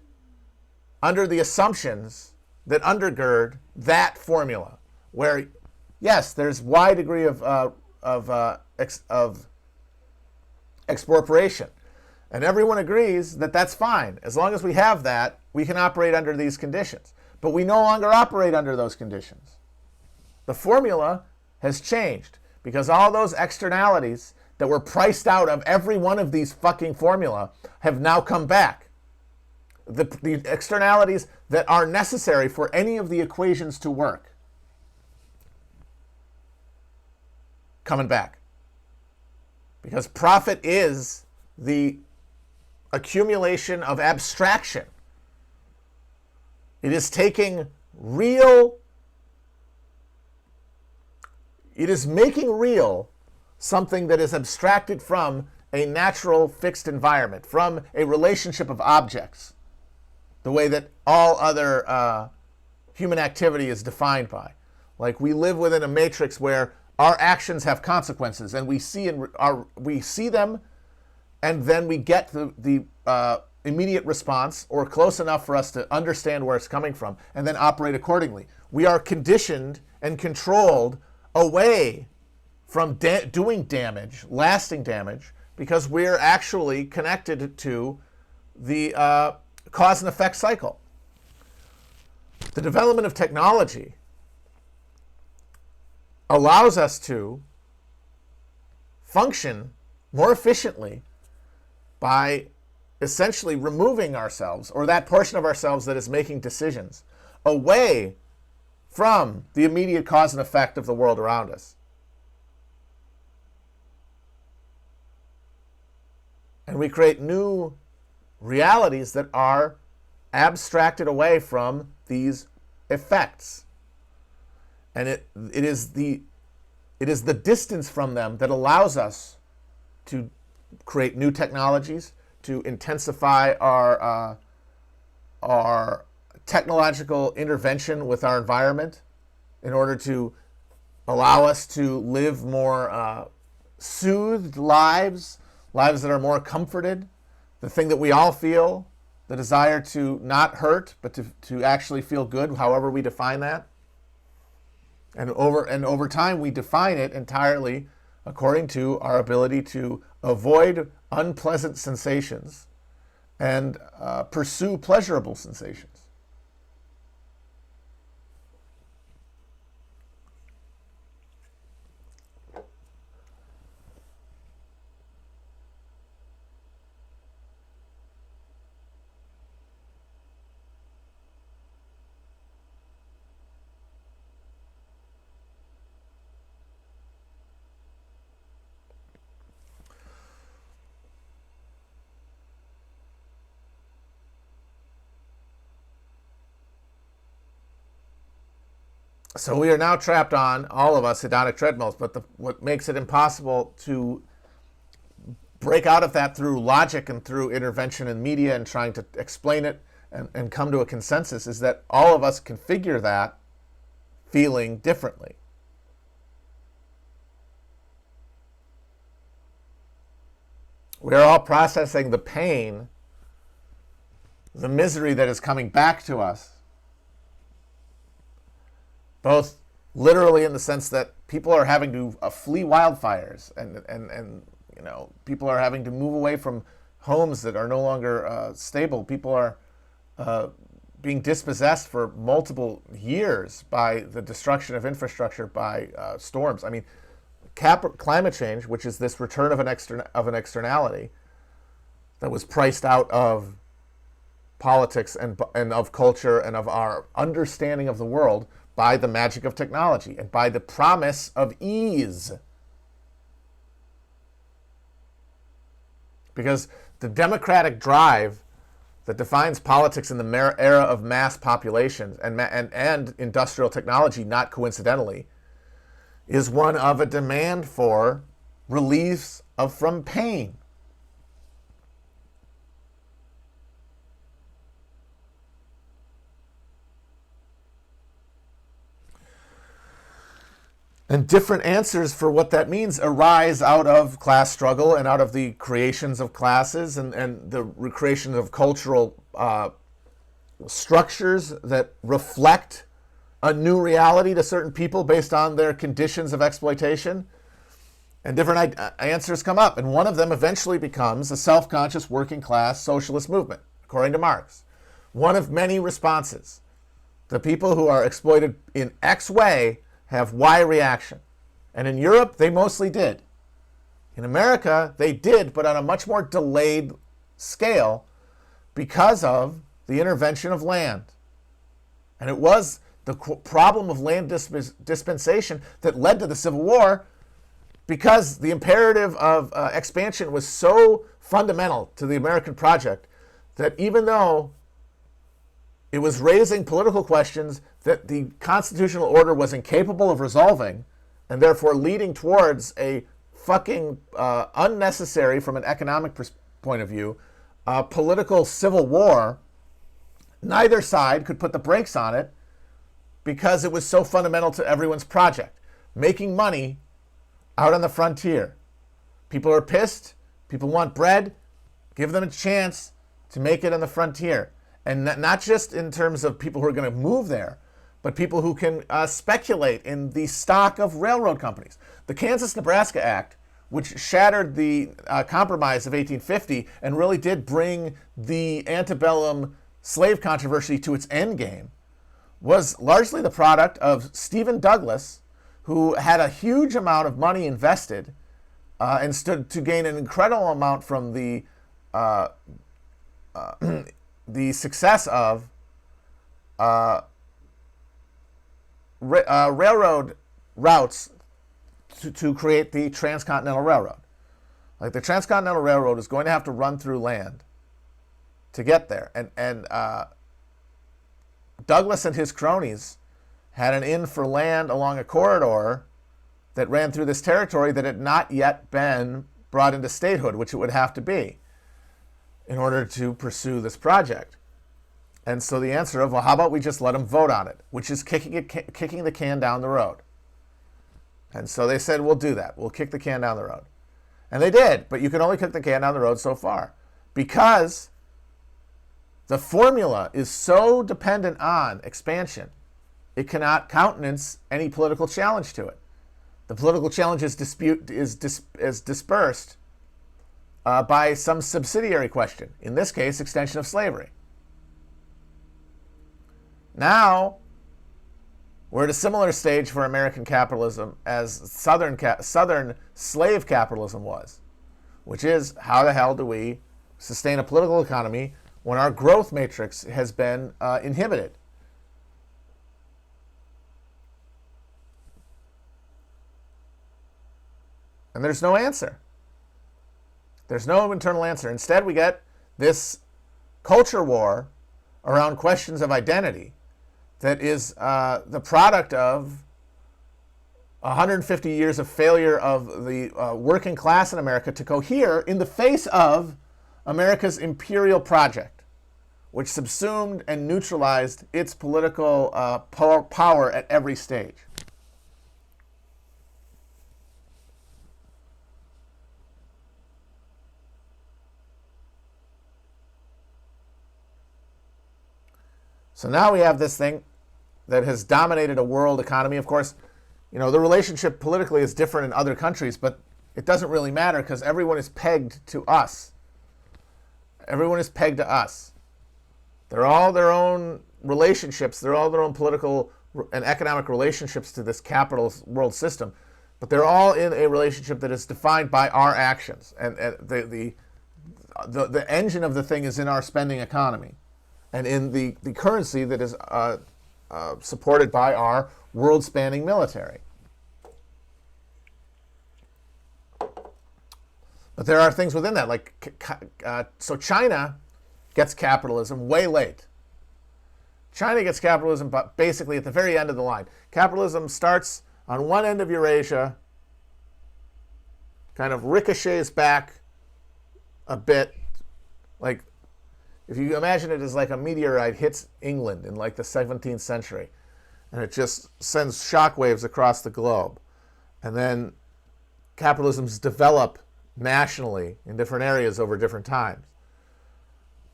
under the assumptions that undergird that formula, where, yes, there's wide degree of expropriation, and everyone agrees that that's fine. As long as we have that, we can operate under these conditions. But we no longer operate under those conditions. The formula has changed because all those externalities that were priced out of every one of these fucking formula have now come back. The externalities that are necessary for any of the equations to work. Coming back. Because profit is the accumulation of abstraction. It is taking real, it is making real something that is abstracted from a natural fixed environment, from a relationship of objects, the way that all other human activity is defined by. Like, we live within a matrix where our actions have consequences, and we see them, and then we get the immediate response, or close enough for us to understand where it's coming from, and then operate accordingly. We are conditioned and controlled away from doing damage, lasting damage, because we're actually connected to the cause and effect cycle. The development of technology allows us to function more efficiently by essentially removing ourselves, or that portion of ourselves that is making decisions, away from the immediate cause and effect of the world around us. And we create new realities that are abstracted away from these effects. And it is the distance from them that allows us to create new technologies, to intensify our technological intervention with our environment in order to allow us to live more soothed lives that are more comforted, the thing that we all feel, the desire to not hurt, but to actually feel good, however we define that. And over time, we define it entirely according to our ability to avoid unpleasant sensations and pursue pleasurable sensations. So we are now trapped on, all of us, hedonic treadmills, but what makes it impossible to break out of that through logic and through intervention in media and trying to explain it and come to a consensus is that all of us configure that feeling differently. We are all processing the pain, the misery that is coming back to us, both literally in the sense that people are having to flee wildfires, and people are having to move away from homes that are no longer stable. People are being dispossessed for multiple years by the destruction of infrastructure, by storms. I mean, climate change, which is this return of an externality that was priced out of politics and of culture and of our understanding of the world, by the magic of technology and by the promise of ease. Because the democratic drive that defines politics in the era of mass populations and industrial technology, not coincidentally, is one of a demand for relief from pain. And different answers for what that means arise out of class struggle and out of the creations of classes and the recreation of cultural structures that reflect a new reality to certain people based on their conditions of exploitation. And different answers come up. And one of them eventually becomes a self-conscious working class socialist movement, according to Marx. One of many responses. The people who are exploited in X way have Y reaction. And in Europe, they mostly did. In America, they did, but on a much more delayed scale because of the intervention of land. And it was the problem of land dispensation that led to the Civil War, because the imperative of expansion was so fundamental to the American project that even though it was raising political questions that the constitutional order was incapable of resolving, and therefore leading towards a fucking unnecessary, from an economic point of view, political civil war, neither side could put the brakes on it because it was so fundamental to everyone's project. Making money out on the frontier. People are pissed. People want bread. Give them a chance to make it on the frontier. And not just in terms of people who are going to move there, but people who can speculate in the stock of railroad companies. The Kansas-Nebraska Act, which shattered the Compromise of 1850 and really did bring the antebellum slave controversy to its end game, was largely the product of Stephen Douglas, who had a huge amount of money invested and stood to gain an incredible amount from the success of railroad routes to create the Transcontinental Railroad. Like, the Transcontinental Railroad is going to have to run through land to get there. And Douglas and his cronies had an in for land along a corridor that ran through this territory that had not yet been brought into statehood, which it would have to be in order to pursue this project. And so the answer of, well, how about we just let them vote on it, which is kicking the can down the road. And so they said, we'll do that. We'll kick the can down the road. And they did, but you can only kick the can down the road so far, because the formula is so dependent on expansion, it cannot countenance any political challenge to it. The political challenge is dispersed by some subsidiary question, in this case, extension of slavery. Now, we're at a similar stage for American capitalism as Southern slave capitalism was, which is, how the hell do we sustain a political economy when our growth matrix has been inhibited? And there's no answer. There's no internal answer. Instead, we get this culture war around questions of identity that is the product of 150 years of failure of the working class in America to cohere in the face of America's imperial project, which subsumed and neutralized its political power at every stage. So now we have this thing that has dominated a world economy. Of course, you know, the relationship politically is different in other countries, but it doesn't really matter because everyone is pegged to us. Everyone is pegged to us. They're all their own relationships. They're all their own political and economic relationships to this capitalist world system. But they're all in a relationship that is defined by our actions. And the engine of the thing is in our spending economy and in the currency that is supported by our world-spanning military. But there are things within that, like, so China gets capitalism way late. China gets capitalism, but basically at the very end of the line. Capitalism starts on one end of Eurasia, kind of ricochets back a bit, like, if you imagine it as like a meteorite hits England in like the 17th century, and it just sends shockwaves across the globe. And then capitalisms develop nationally in different areas over different times.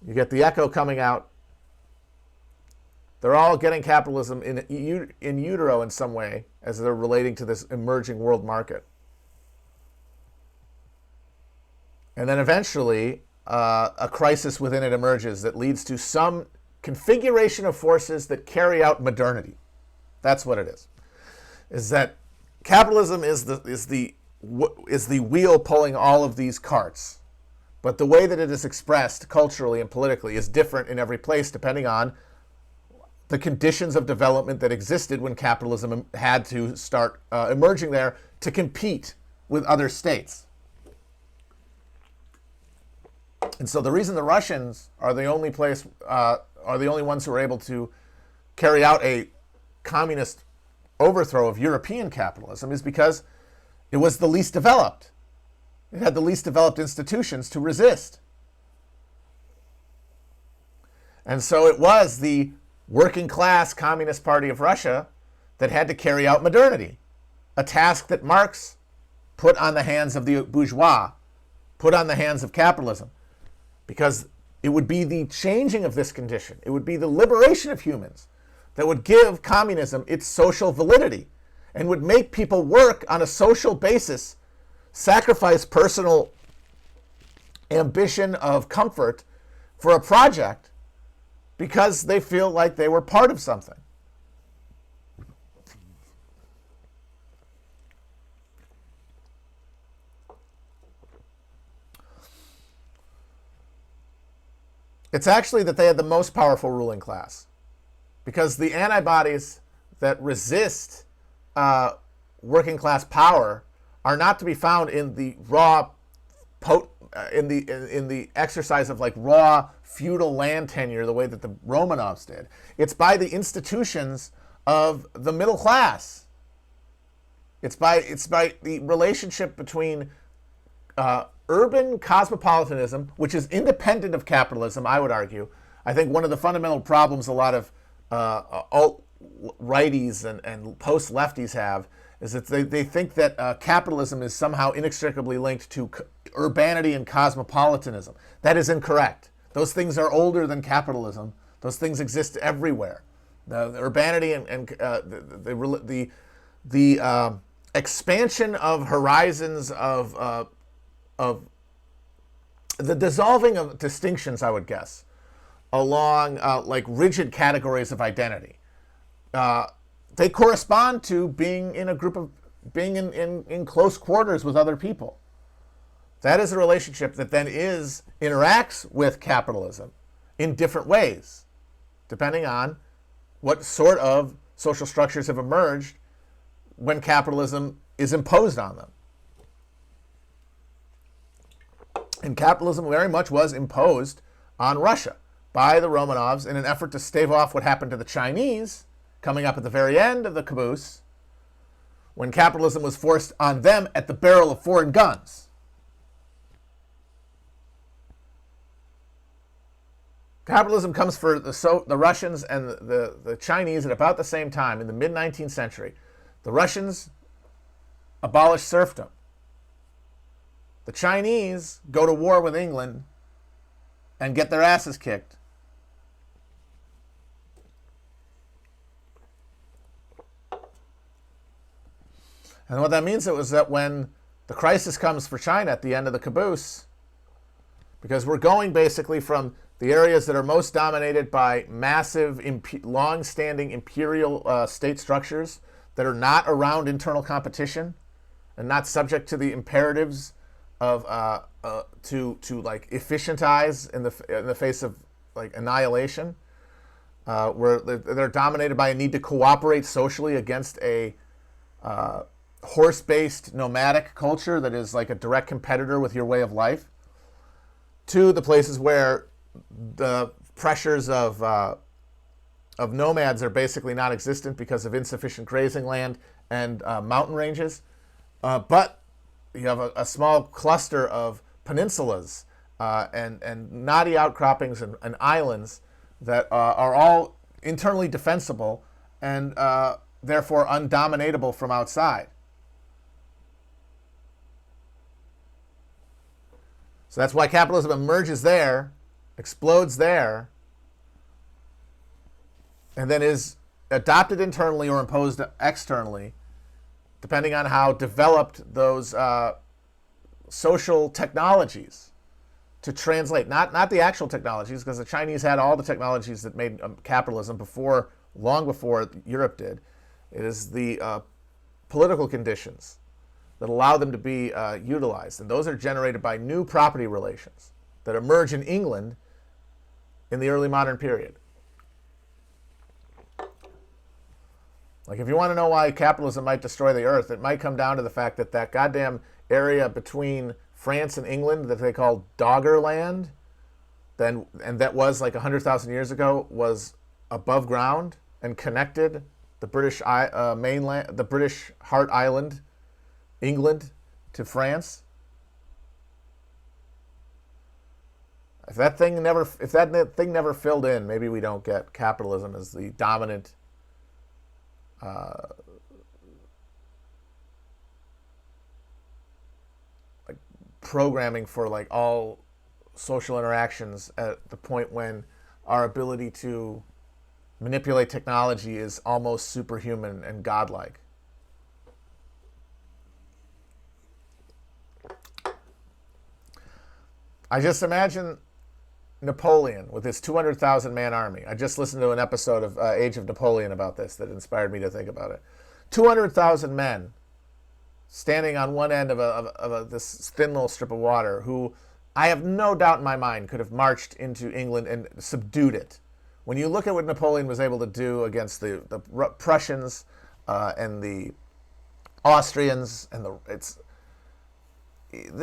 You get the echo coming out. They're all getting capitalism in utero in some way as they're relating to this emerging world market. And then eventually, a crisis within it emerges that leads to some configuration of forces that carry out modernity. That's what it is. Is that capitalism is the wheel pulling all of these carts. But the way that it is expressed culturally and politically is different in every place depending on the conditions of development that existed when capitalism had to start emerging there to compete with other states. And so the reason the Russians are the only ones who are able to carry out a communist overthrow of European capitalism is because it was the least developed. It had the least developed institutions to resist. And so it was the working class Communist Party of Russia that had to carry out modernity, a task that Marx put on the hands of the bourgeois, put on the hands of capitalism, because it would be the changing of this condition, it would be the liberation of humans that would give communism its social validity and would make people work on a social basis, sacrifice personal ambition of comfort for a project because they feel like they were part of something. It's actually that they had the most powerful ruling class, because the antibodies that resist working class power are not to be found in the raw, in the exercise of like raw feudal land tenure, the way that the Romanovs did. It's by the institutions of the middle class. It's by the relationship between urban cosmopolitanism, which is independent of capitalism, I would argue. I think one of the fundamental problems a lot of alt-righties and post-lefties have is that they think that capitalism is somehow inextricably linked to urbanity and cosmopolitanism. That is incorrect. Those things are older than capitalism. Those things exist everywhere. The urbanity and the expansion of horizons of the dissolving of distinctions, I would guess, along like rigid categories of identity. They correspond to being in a group of, being in close quarters with other people. That is a relationship that then interacts with capitalism in different ways, depending on what sort of social structures have emerged when capitalism is imposed on them. And capitalism very much was imposed on Russia by the Romanovs in an effort to stave off what happened to the Chinese coming up at the very end of the caboose, when capitalism was forced on them at the barrel of foreign guns. Capitalism comes for the Russians and the Chinese at about the same time, in the mid-19th century. The Russians abolish serfdom. The Chinese go to war with England and get their asses kicked. And what that means is that when the crisis comes for China at the end of the caboose, because we're going basically from the areas that are most dominated by massive, long-standing imperial state structures that are not around internal competition and not subject to the imperatives of to like efficientize in the face of like annihilation, where they're dominated by a need to cooperate socially against a horse-based nomadic culture that is like a direct competitor with your way of life, to the places where the pressures of nomads are basically non-existent because of insufficient grazing land and mountain ranges, but you have a small cluster of peninsulas and knotty outcroppings and islands that are all internally defensible and therefore undominatable from outside. So that's why capitalism emerges there, explodes there, and then is adopted internally or imposed externally, depending on how developed those social technologies to translate. Not the actual technologies, because the Chinese had all the technologies that made capitalism long before Europe did. It is the political conditions that allow them to be utilized. And those are generated by new property relations that emerge in England in the early modern period. Like, if you want to know why capitalism might destroy the earth, it might come down to the fact that that goddamn area between France and England that they call Doggerland, and that was like 100,000 years ago, was above ground and connected the British mainland, the British Heart Island, England, to France. If that thing never filled in, maybe we don't get capitalism as the dominant like programming for like all social interactions at the point when our ability to manipulate technology is almost superhuman and godlike. I just imagine Napoleon with his 200,000 man army. I just listened to an episode of Age of Napoleon about this that inspired me to think about it. 200,000 men standing on one end of this thin little strip of water, who I have no doubt in my mind could have marched into England and subdued it. When you look at what Napoleon was able to do against the Prussians and the Austrians, and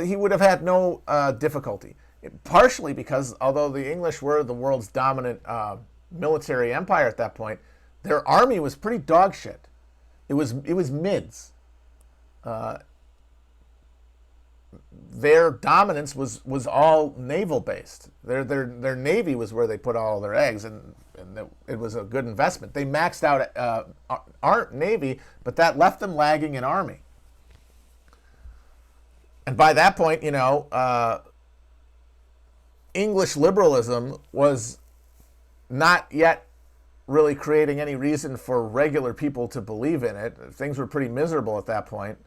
he would have had no difficulty. Partially because, although the English were the world's dominant military empire at that point, their army was pretty dog shit. It was mids. Their dominance was all naval based. Their navy was where they put all their eggs, and it was a good investment. They maxed out our navy, but that left them lagging in army. And by that point, English liberalism was not yet really creating any reason for regular people to believe in it. Things were pretty miserable at that point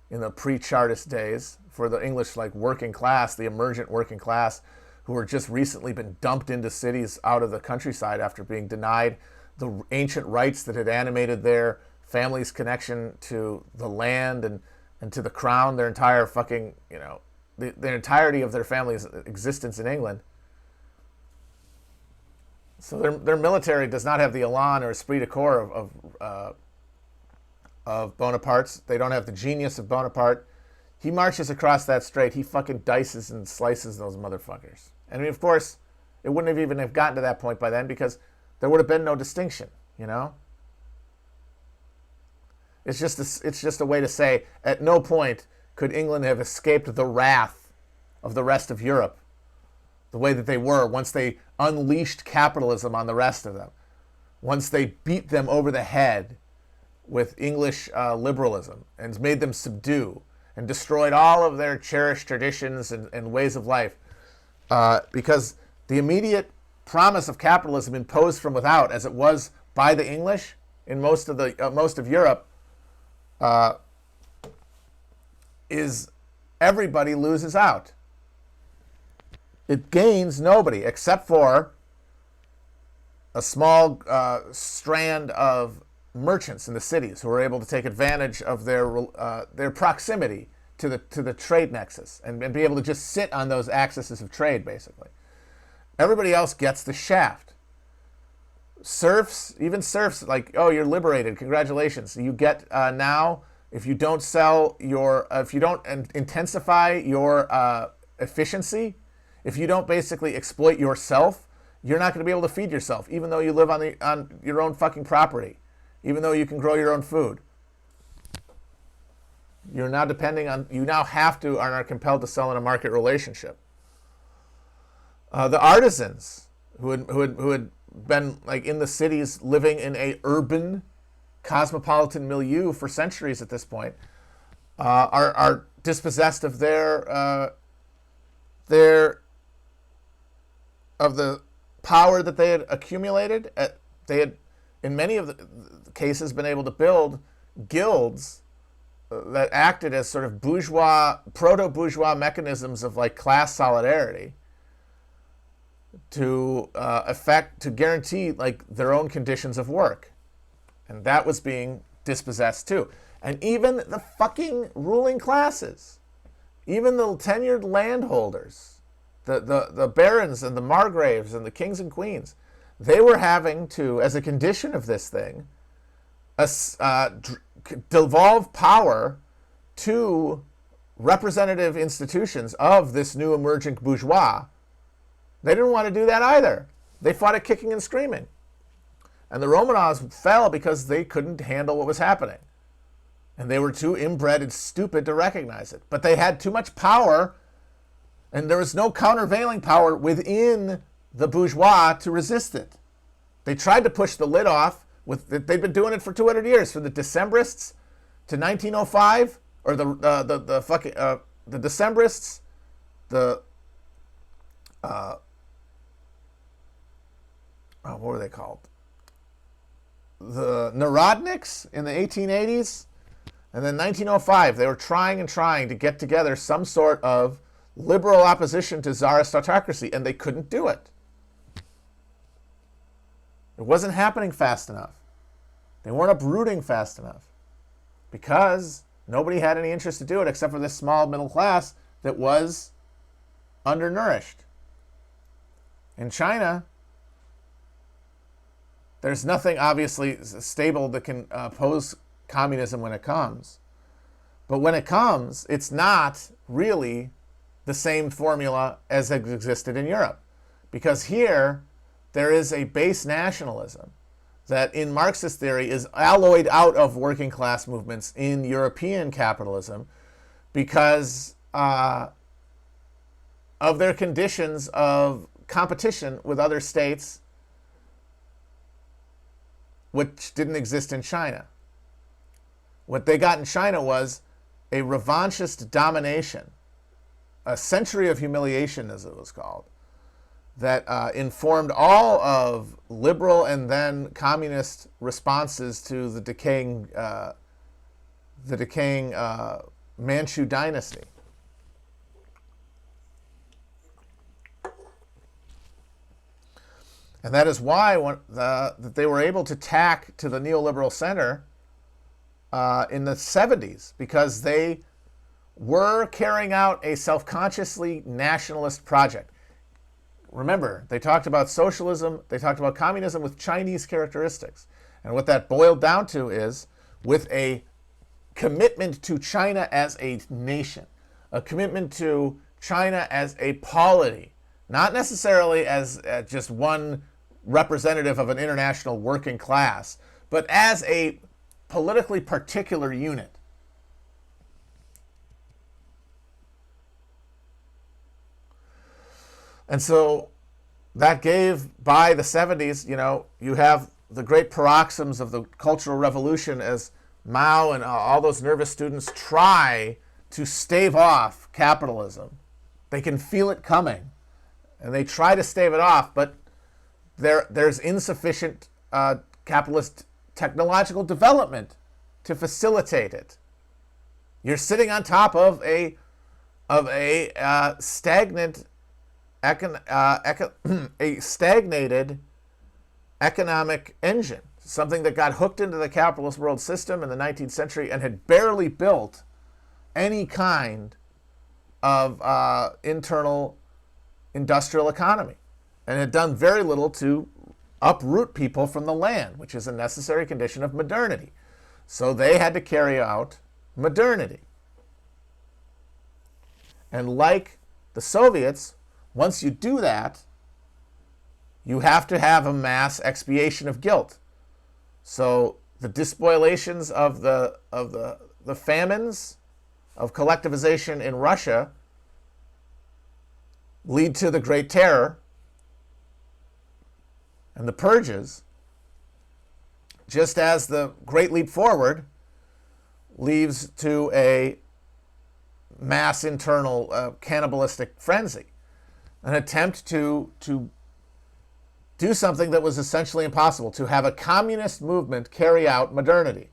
in the pre-Chartist days for the English working class, the emergent working class, who were just recently been dumped into cities out of the countryside after being denied the ancient rights that had animated their family's connection to the land and to the crown, their entire fucking, the entirety of their family's existence in England. So their military does not have the elan or esprit de corps of Bonaparte's. They don't have the genius of Bonaparte. He marches across that strait. He fucking dices and slices those motherfuckers. And of course, it wouldn't have even gotten to that point by then, because there would have been no distinction, It's just a way to say at no point could England have escaped the wrath of the rest of Europe the way that they were once they unleashed capitalism on the rest of them, once they beat them over the head with English liberalism and made them subdue and destroyed all of their cherished traditions and ways of life, because the immediate promise of capitalism imposed from without, as it was by the English in most of Europe, is everybody loses out. It gains nobody except for a small strand of merchants in the cities who are able to take advantage of their proximity to the trade nexus and be able to just sit on those axes of trade, basically. Everybody else gets the shaft. Serfs, oh, you're liberated, congratulations. You get now, if you don't intensify your efficiency, if you don't basically exploit yourself, you're not going to be able to feed yourself, even though you live on your own fucking property, even though you can grow your own food. You now have to and are compelled to sell in a market relationship. The artisans who had been in the cities living in a urban cosmopolitan milieu for centuries at this point are dispossessed of their their of the power that they had accumulated. They had, in many of the cases, been able to build guilds that acted as sort of proto-bourgeois mechanisms of like class solidarity to guarantee like their own conditions of work, and that was being dispossessed too. And even the fucking ruling classes, even the tenured landholders, the barons and the margraves and the kings and queens, they were having to, as a condition of this thing, devolve power to representative institutions of this new emerging bourgeois. They didn't want to do that either. They fought it kicking and screaming. And the Romanovs fell because they couldn't handle what was happening. And they were too inbred and stupid to recognize it. But they had too much power, and there was no countervailing power within the bourgeois to resist it. They tried to push the lid off. They've been doing it for 200 years, from the Decembrists to 1905, or the Decembrists, what were they called? The Narodniks in the 1880s, and then 1905, they were trying to get together some sort of liberal opposition to Tsarist autocracy, and they couldn't do it. It wasn't happening fast enough. They weren't uprooting fast enough because nobody had any interest to do it except for this small middle class that was undernourished. In China, there's nothing obviously stable that can oppose communism when it comes. But when it comes, it's not really the same formula as has existed in Europe. Because here, there is a base nationalism that in Marxist theory is alloyed out of working class movements in European capitalism because of their conditions of competition with other states, which didn't exist in China. What they got in China was a revanchist domination, a century of humiliation, as it was called, that informed all of liberal and then communist responses to the decaying Manchu dynasty. And that is why that they were able to tack to the neoliberal center in the 70s, because they were carrying out a self-consciously nationalist project. Remember, they talked about socialism, they talked about communism with Chinese characteristics. And what that boiled down to is with a commitment to China as a nation, a commitment to China as a polity, not necessarily as just one representative of an international working class, but as a politically particular unit. And so that gave, by the 70s, you have the great paroxysms of the Cultural Revolution as Mao and all those nervous students try to stave off capitalism. They can feel it coming, and they try to stave it off, but there's insufficient capitalist technological development to facilitate it. You're sitting on top of a stagnant a stagnated economic engine, something that got hooked into the capitalist world system in the 19th century and had barely built any kind of internal industrial economy, and had done very little to uproot people from the land, which is a necessary condition of modernity. So they had to carry out modernity. And like the Soviets, once you do that, you have to have a mass expiation of guilt. So the despoliations of the famines of collectivization in Russia lead to the Great Terror, and the purges, just as the Great Leap Forward leads to a mass internal cannibalistic frenzy. an attempt to do something that was essentially impossible, to have a communist movement carry out modernity.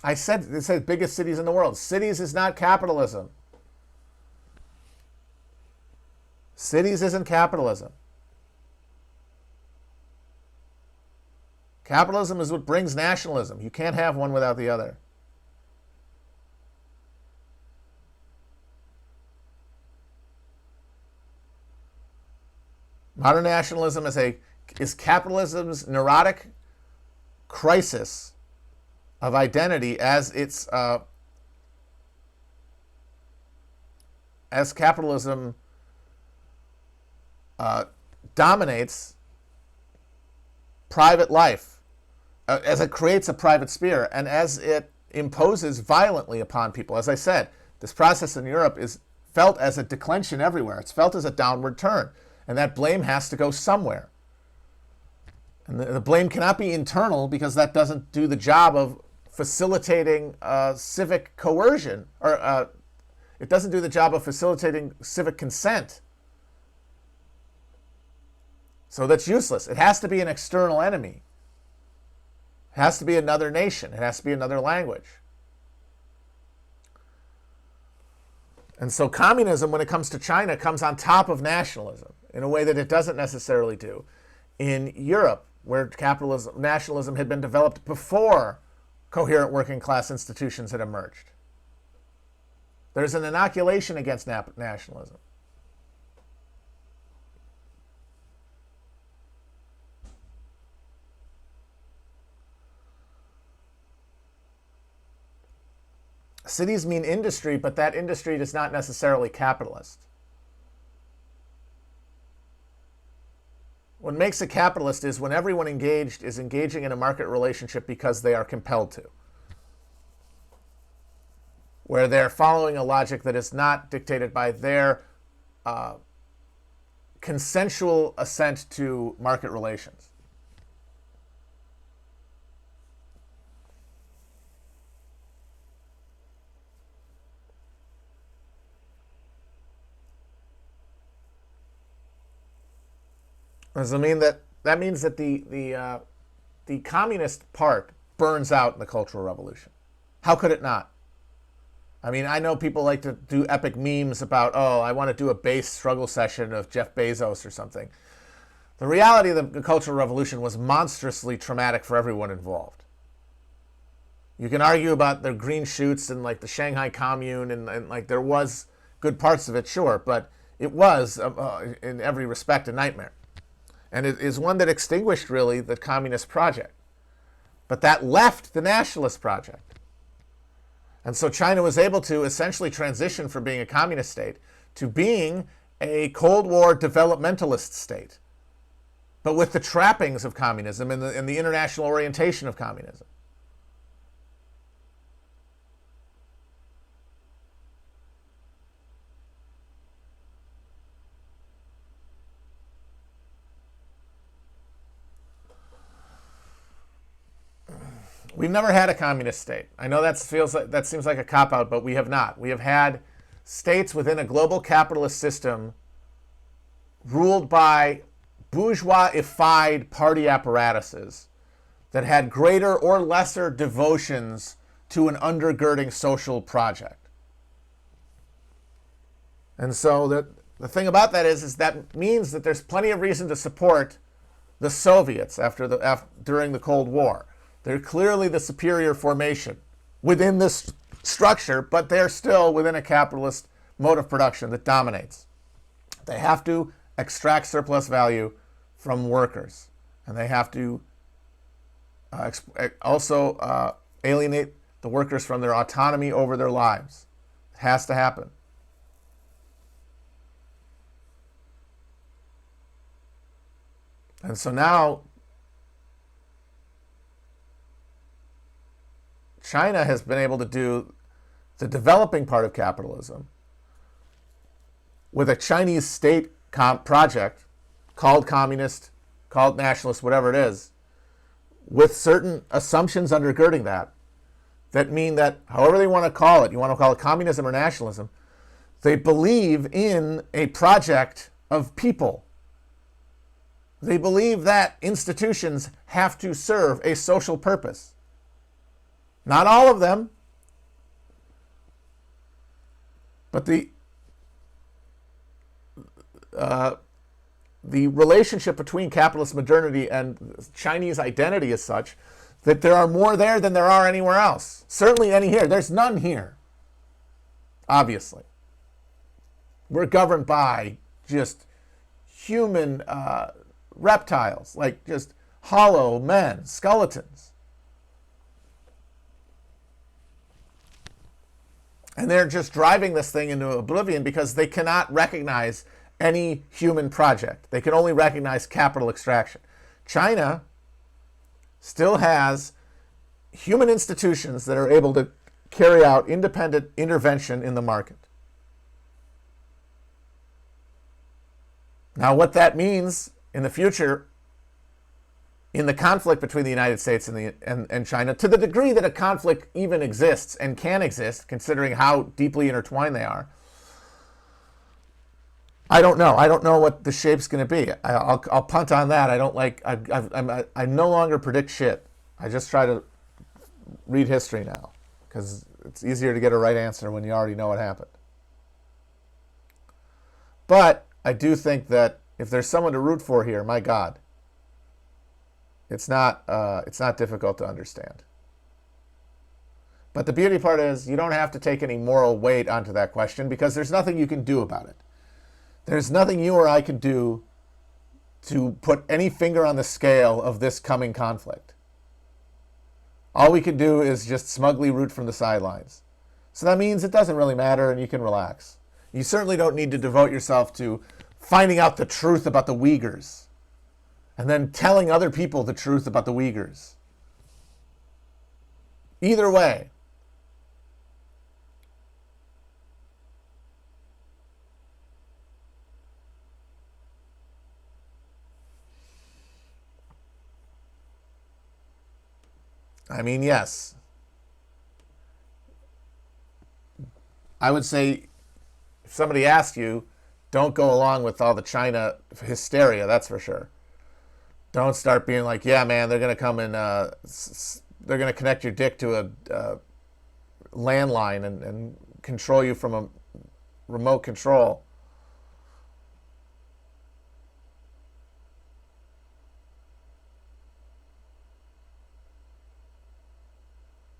I said, it said biggest cities in the world. Cities is not capitalism. Cities isn't capitalism. Capitalism is what brings nationalism. You can't have one without the other. Modern nationalism is capitalism's neurotic crisis of identity as capitalism dominates private life, as it creates a private sphere, and as it imposes violently upon people. As I said, this process in Europe is felt as a declension everywhere. It's felt as a downward turn, and that blame has to go somewhere. And the blame cannot be internal, because that doesn't do the job of facilitating civic coercion, or it doesn't do the job of facilitating civic consent. So that's useless. It has to be an external enemy. It has to be another nation. It has to be another language. And so communism, when it comes to China, comes on top of nationalism in a way that it doesn't necessarily do in Europe, where nationalism had been developed before coherent working class institutions had emerged. There's an inoculation against nationalism. Cities mean industry, but that industry is not necessarily capitalist. What makes a capitalist is when everyone engaged is engaging in a market relationship because they are compelled to, where they're following a logic that is not dictated by their consensual assent to market relations. Does it mean that means that the communist part burns out in the Cultural Revolution? How could it not? I mean, I know people like to do epic memes about, oh, I want to do a base struggle session of Jeff Bezos or something. The reality of the Cultural Revolution was monstrously traumatic for everyone involved. You can argue about the green shoots and like the Shanghai Commune and like there was good parts of it, sure, but it was in every respect a nightmare. And it is one that extinguished, really, the communist project. But that left the nationalist project. And so China was able to essentially transition from being a communist state to being a Cold War developmentalist state, but with the trappings of communism and the international orientation of communism. We've never had a communist state. I know that seems like a cop-out, but we have not. We have had states within a global capitalist system ruled by bourgeoisified party apparatuses that had greater or lesser devotions to an undergirding social project. And so the thing about that is that means that there's plenty of reason to support the Soviets during the Cold War. They're clearly the superior formation within this structure, but they're still within a capitalist mode of production that dominates. They have to extract surplus value from workers, and they have to also alienate the workers from their autonomy over their lives. It has to happen. And so now China has been able to do the developing part of capitalism with a Chinese state project called communist, called nationalist, whatever it is, with certain assumptions undergirding that that mean that, however they want to call it, you want to call it communism or nationalism, they believe in a project of people. They believe that institutions have to serve a social purpose. Not all of them, but the relationship between capitalist modernity and Chinese identity is such that there are more there than there are anywhere else. Certainly any here. There's none here, obviously. We're governed by just human reptiles, like just hollow men, skeletons. And they're just driving this thing into oblivion because they cannot recognize any human project. They can only recognize capital extraction. China still has human institutions that are able to carry out independent intervention in the market. Now, what that means in the future, in the conflict between the United States and China, to the degree that a conflict even exists and can exist, considering how deeply intertwined they are, I don't know. I don't know what the shape's going to be. I'll punt on that. I no longer predict shit. I just try to read history now because it's easier to get a right answer when you already know what happened. But I do think that if there's someone to root for here, my God, it's not difficult to understand. But the beauty part is you don't have to take any moral weight onto that question because there's nothing you can do about it. There's nothing you or I can do to put any finger on the scale of this coming conflict. All we can do is just smugly root from the sidelines. So that means it doesn't really matter and you can relax. You certainly don't need to devote yourself to finding out the truth about the Uyghurs and then telling other people the truth about the Uyghurs. Either way, I mean, yes. I would say if somebody asked you, don't go along with all the China hysteria, that's for sure. Don't start being like, yeah, man, they're going to come and they're going to connect your dick to a landline and control you from a remote control.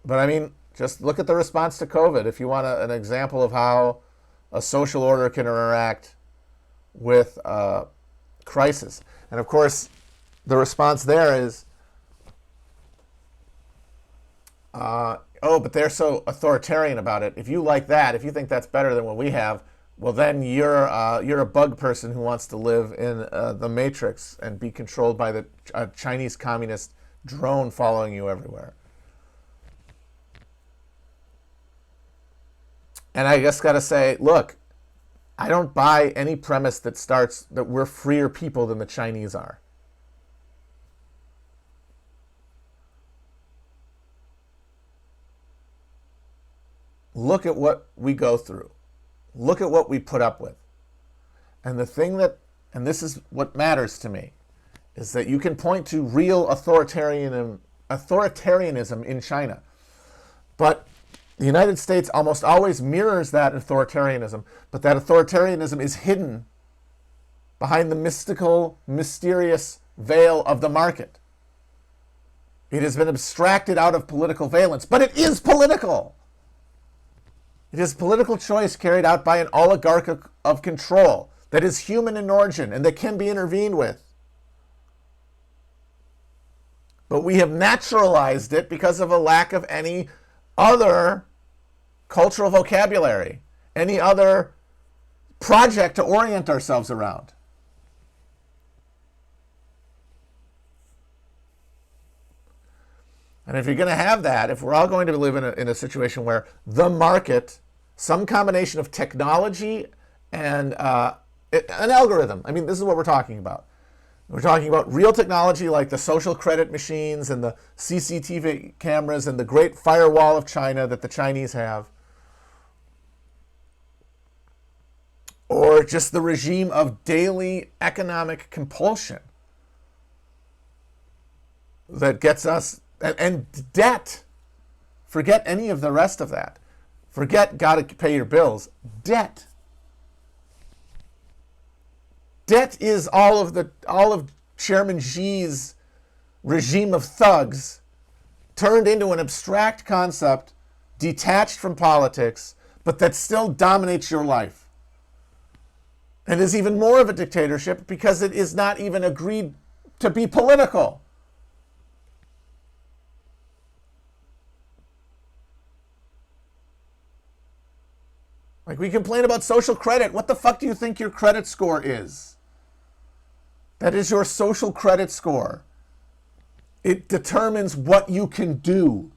But I mean, just look at the response to COVID. If you want an example of how a social order can interact with crisis. And of course, the response there is, but they're so authoritarian about it. If you like that, if you think that's better than what we have, well, then you're a bug person who wants to live in the Matrix and be controlled by the Chinese communist drone following you everywhere. And I just got to say, look, I don't buy any premise that starts that we're freer people than the Chinese are. Look at what we go through. Look at what we put up with. And the thing that, and this is what matters to me, is that you can point to real authoritarianism in China. But the United States almost always mirrors that authoritarianism, but that authoritarianism is hidden behind the mystical, mysterious veil of the market. It has been abstracted out of political valence, but it is political. It is political choice carried out by an oligarch of control that is human in origin and that can be intervened with. But we have naturalized it because of a lack of any other cultural vocabulary, any other project to orient ourselves around. And if you're going to have that, if we're all going to live in a situation where the market, some combination of technology and an algorithm, I mean, this is what we're talking about. We're talking about real technology like the social credit machines and the CCTV cameras and the great firewall of China that the Chinese have. Or just the regime of daily economic compulsion that gets us, and debt. Forget any of the rest of that. Forget gotta pay your bills. Debt. Debt is all of Chairman Xi's regime of thugs turned into an abstract concept detached from politics, but that still dominates your life. And is even more of a dictatorship because it is not even agreed to be political. Like, we complain about social credit. What the fuck do you think your credit score is? That is your social credit score. It determines what you can do.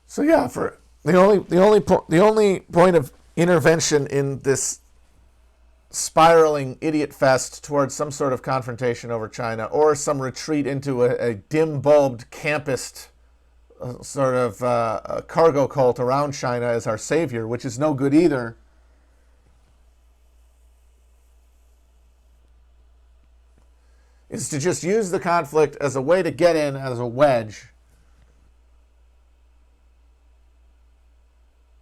So yeah, for the only point of intervention in this spiraling idiot fest towards some sort of confrontation over China or some retreat into a dim-bulbed campist sort of a cargo cult around China as our savior, which is no good either. Is to just use the conflict as a way to get in as a wedge.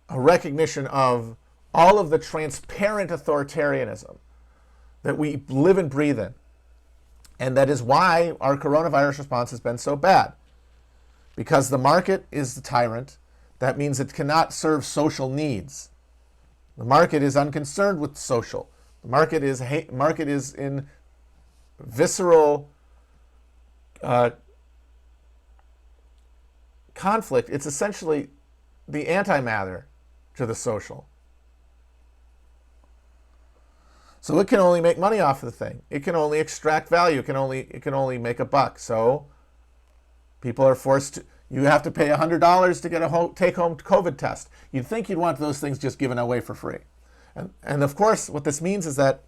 A recognition of all of the transparent authoritarianism that we live and breathe in. And that is why our coronavirus response has been so bad. Because the market is the tyrant. That means it cannot serve social needs. The market is unconcerned with social. The market is in visceral conflict. It's essentially the antimatter to the social. So it can only make money off of the thing. It can only extract value. It can only make a buck. So people are forced to, you have to pay $100 to get a take-home COVID test. You'd think you'd want those things just given away for free. And of course, what this means is that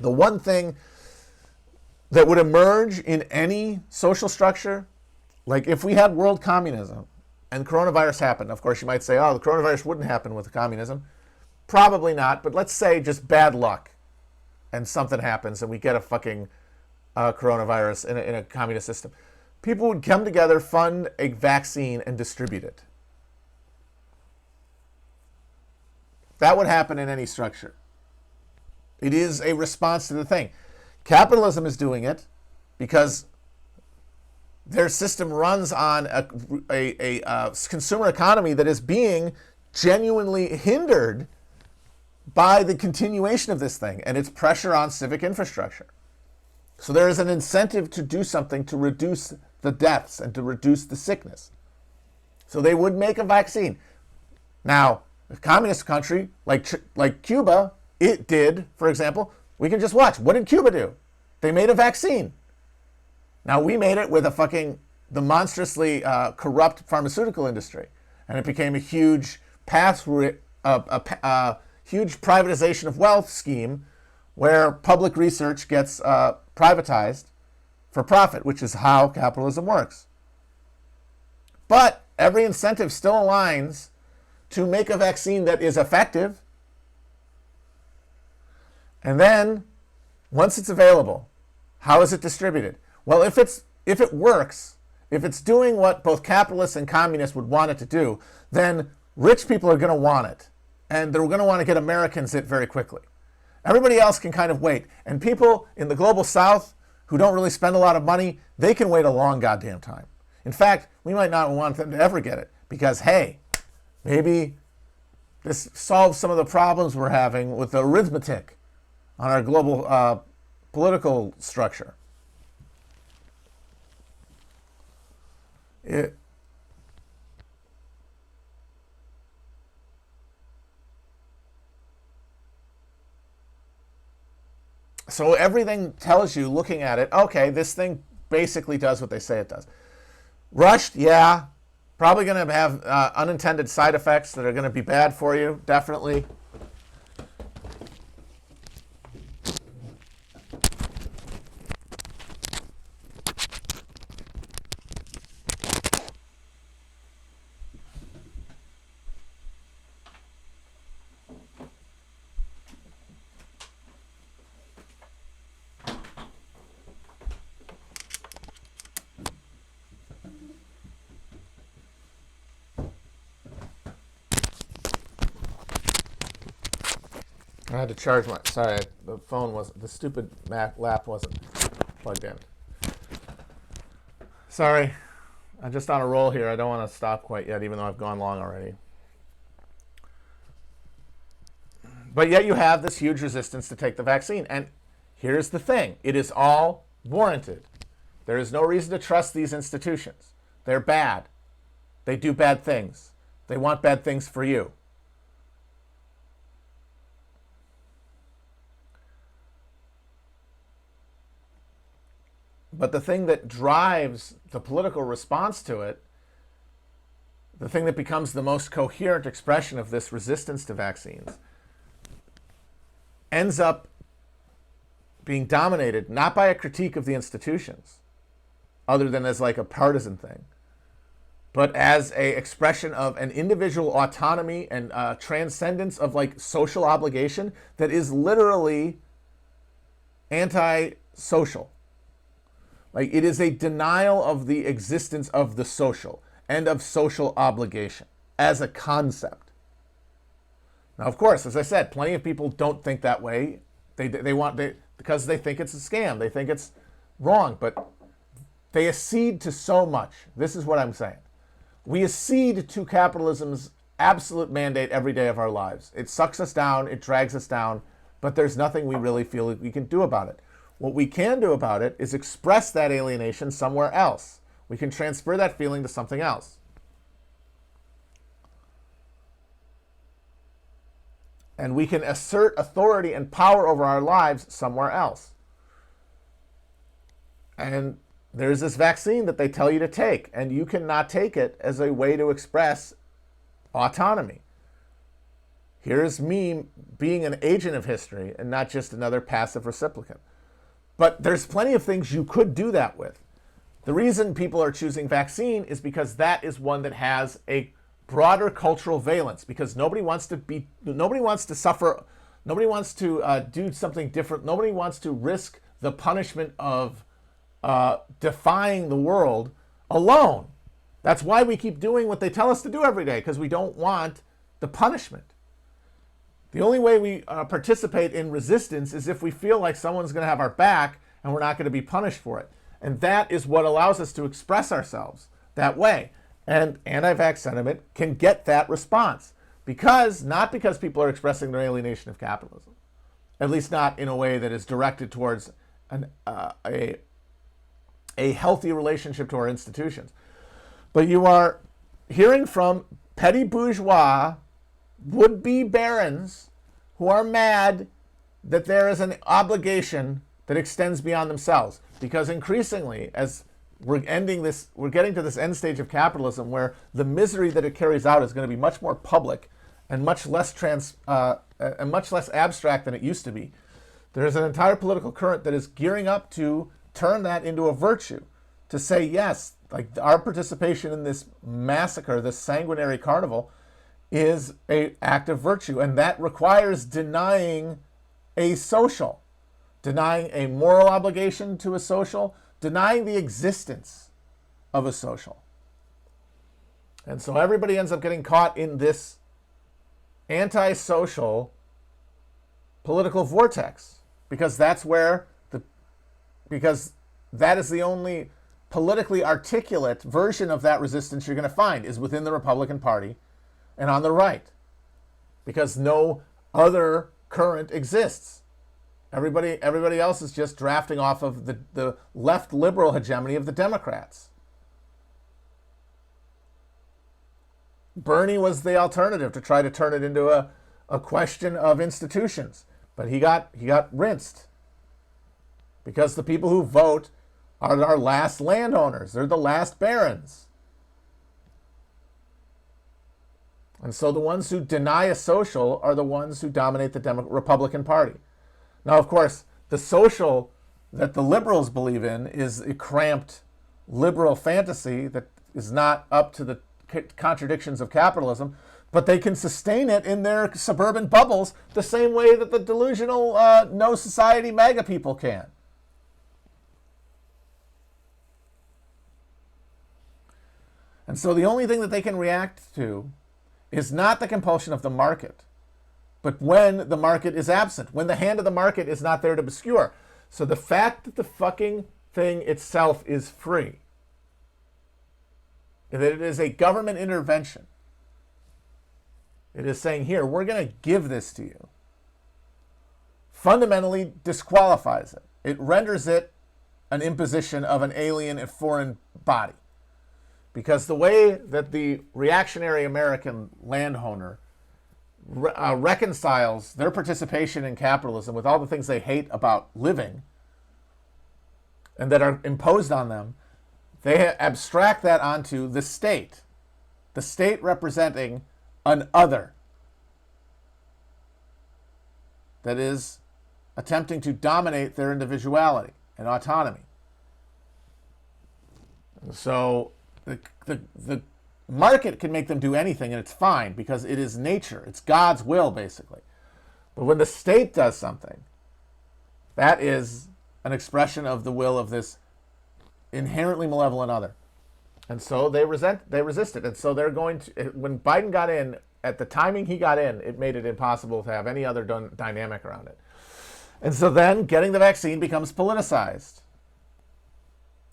the one thing that would emerge in any social structure, like if we had world communism and coronavirus happened, of course you might say, oh, the coronavirus wouldn't happen with communism. Probably not, but let's say just bad luck and something happens and we get a fucking coronavirus in a communist system. People would come together, fund a vaccine, and distribute it. That would happen in any structure. It is a response to the thing. Capitalism is doing it because their system runs on a consumer economy that is being genuinely hindered by the continuation of this thing and its pressure on civic infrastructure. So there is an incentive to do something to reduce the deaths and to reduce the sickness. So they would make a vaccine. Now, a communist country like Cuba, it did, for example, we can just watch. What did Cuba do? They made a vaccine. Now, we made it with the monstrously corrupt pharmaceutical industry. And it became a huge huge privatization of wealth scheme where public research gets privatized for profit, which is how capitalism works. But every incentive still aligns to make a vaccine that is effective. And then, once it's available, how is it distributed? Well, if it works, if it's doing what both capitalists and communists would want it to do, then rich people are going to want it. And they're going to want to get Americans it very quickly. Everybody else can kind of wait. And people in the global south who don't really spend a lot of money, they can wait a long goddamn time. In fact, we might not want them to ever get it because, hey, maybe this solves some of the problems we're having with the arithmetic on our global political structure. So everything tells you, looking at it, okay, this thing basically does what they say it does. Rushed, yeah, Probably going to have unintended side effects that are going to be bad for you, definitely. I had to charge my, sorry, the phone wasn't, the stupid Mac lap wasn't plugged in. Sorry, I'm just on a roll here. I don't want to stop quite yet, even though I've gone long already. But yet you have this huge resistance to take the vaccine. And here's the thing. It is all warranted. There is no reason to trust these institutions. They're bad. They do bad things. They want bad things for you. But the thing that drives the political response to it, the thing that becomes the most coherent expression of this resistance to vaccines, ends up being dominated not by a critique of the institutions, other than as like a partisan thing, but as a expression of an individual autonomy and transcendence of like social obligation that is literally anti-social. Like, it is a denial of the existence of the social and of social obligation as a concept. Now, of course, as I said, plenty of people don't think that way. Because they think it's a scam. They think it's wrong, but they accede to so much. This is what I'm saying. We accede to capitalism's absolute mandate every day of our lives. It sucks us down, it drags us down, but there's nothing we really feel that we can do about it. What we can do about it is express that alienation somewhere else. We can transfer that feeling to something else. And we can assert authority and power over our lives somewhere else. And there's this vaccine that they tell you to take, and you cannot take it as a way to express autonomy. Here's me being an agent of history and not just another passive recipient. But there's plenty of things you could do that with. The reason people are choosing vaccine is because that is one that has a broader cultural valence, because nobody wants to suffer, nobody wants to do something different, nobody wants to risk the punishment of defying the world alone. That's why we keep doing what they tell us to do every day, because we don't want the punishment. The only way we participate in resistance is if we feel like someone's going to have our back and we're not going to be punished for it. And that is what allows us to express ourselves that way. And anti-vax sentiment can get that response. Not because people are expressing their alienation of capitalism, at least not in a way that is directed towards a healthy relationship to our institutions. But you are hearing from petty bourgeois, would-be barons who are mad that there is an obligation that extends beyond themselves. Because increasingly, as we're getting to this end stage of capitalism where the misery that it carries out is going to be much more public and much less abstract than it used to be. There's an entire political current that is gearing up to turn that into a virtue, to say, yes, like our participation in this massacre, this sanguinary carnival, is an act of virtue, and that requires denying a social, denying a moral obligation to a social, denying the existence of a social. And so everybody ends up getting caught in this anti-social political vortex, because that is the only politically articulate version of that resistance you're going to find is within the Republican Party and on the right, because no other current exists. Everybody else is just drafting off of the left liberal hegemony of the Democrats. Bernie was the alternative to try to turn it into a question of institutions, but he got rinsed, because the people who vote are our last landowners. They're the last barons. And so the ones who deny a social are the ones who dominate the Republican Party. Now, of course, the social that the liberals believe in is a cramped liberal fantasy that is not up to the contradictions of capitalism, but they can sustain it in their suburban bubbles the same way that the delusional no society MAGA people can. And so the only thing that they can react to is not the compulsion of the market, but when the market is absent, when the hand of the market is not there to obscure. So the fact that the fucking thing itself is free, that it is a government intervention, it is saying, here, we're going to give this to you, fundamentally disqualifies it. It renders it an imposition of an alien and foreign body. Because the way that the reactionary American landowner reconciles their participation in capitalism with all the things they hate about living and that are imposed on them, they abstract that onto the state representing an other that is attempting to dominate their individuality and autonomy. So the market can make them do anything, and it's fine because it is nature. It's God's will, basically. But when the state does something, that is an expression of the will of this inherently malevolent other. And so they resist it. And so they're going to, when Biden got in, at the timing he got in, it made it impossible to have any other dynamic around it. And so then getting the vaccine becomes politicized.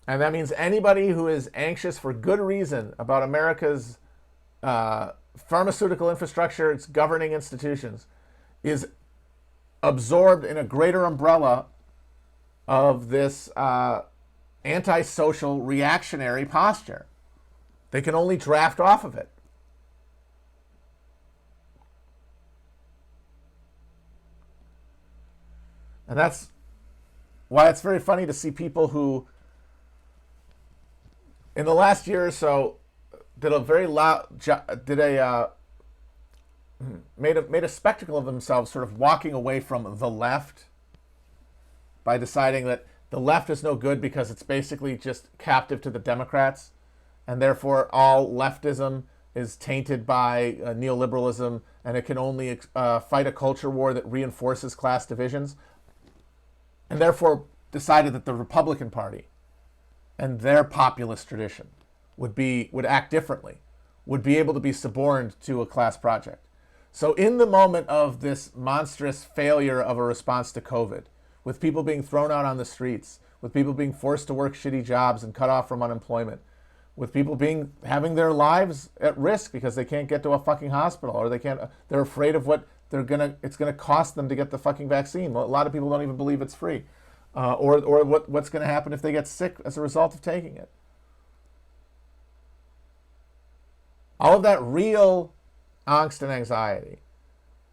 And that means anybody who is anxious for good reason about America's pharmaceutical infrastructure, its governing institutions, is absorbed in a greater umbrella of this antisocial reactionary posture. They can only draft off of it. And that's why it's very funny to see people who, in the last year or so, made a spectacle of themselves, sort of walking away from the left by deciding that the left is no good because it's basically just captive to the Democrats, and therefore all leftism is tainted by neoliberalism, and it can only fight a culture war that reinforces class divisions, and therefore decided that the Republican Party and their populist tradition would act differently, would be able to be suborned to a class project. So in the moment of this monstrous failure of a response to COVID, with people being thrown out on the streets, with people being forced to work shitty jobs and cut off from unemployment, with people having their lives at risk because they can't get to a fucking hospital, or they're afraid of what it's gonna cost them to get the fucking vaccine. A lot of people don't even believe it's free, or what's gonna happen if they get sick as a result of taking it. All of that real angst and anxiety,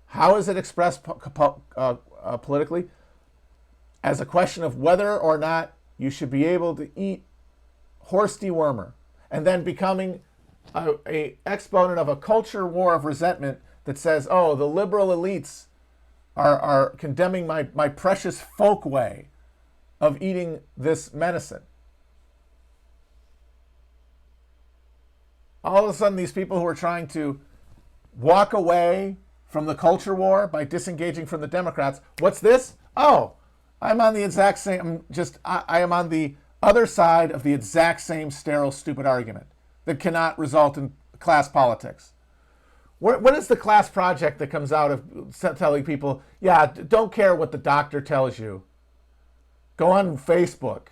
how is it expressed politically? As a question of whether or not you should be able to eat horse dewormer, and then becoming a exponent of a culture war of resentment that says, oh, the liberal elites are condemning my precious folk way of eating this medicine. All of a sudden, these people who are trying to walk away from the culture war by disengaging from the Democrats, what's this? Oh, I'm on the exact same, I am on the other side of the exact same sterile, stupid argument that cannot result in class politics. What is the class project that comes out of telling people, yeah, don't care what the doctor tells you. Go on Facebook.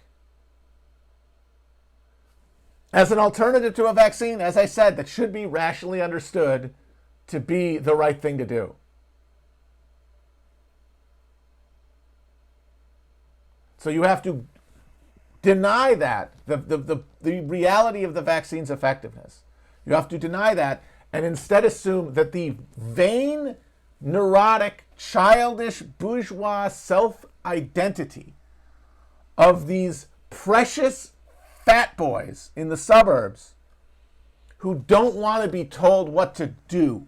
As an alternative to a vaccine, as I said, that should be rationally understood to be the right thing to do. So you have to deny that, the reality of the vaccine's effectiveness. You have to deny that and instead assume that the vain, neurotic, childish, bourgeois self-identity of these precious fat boys in the suburbs who don't want to be told what to do,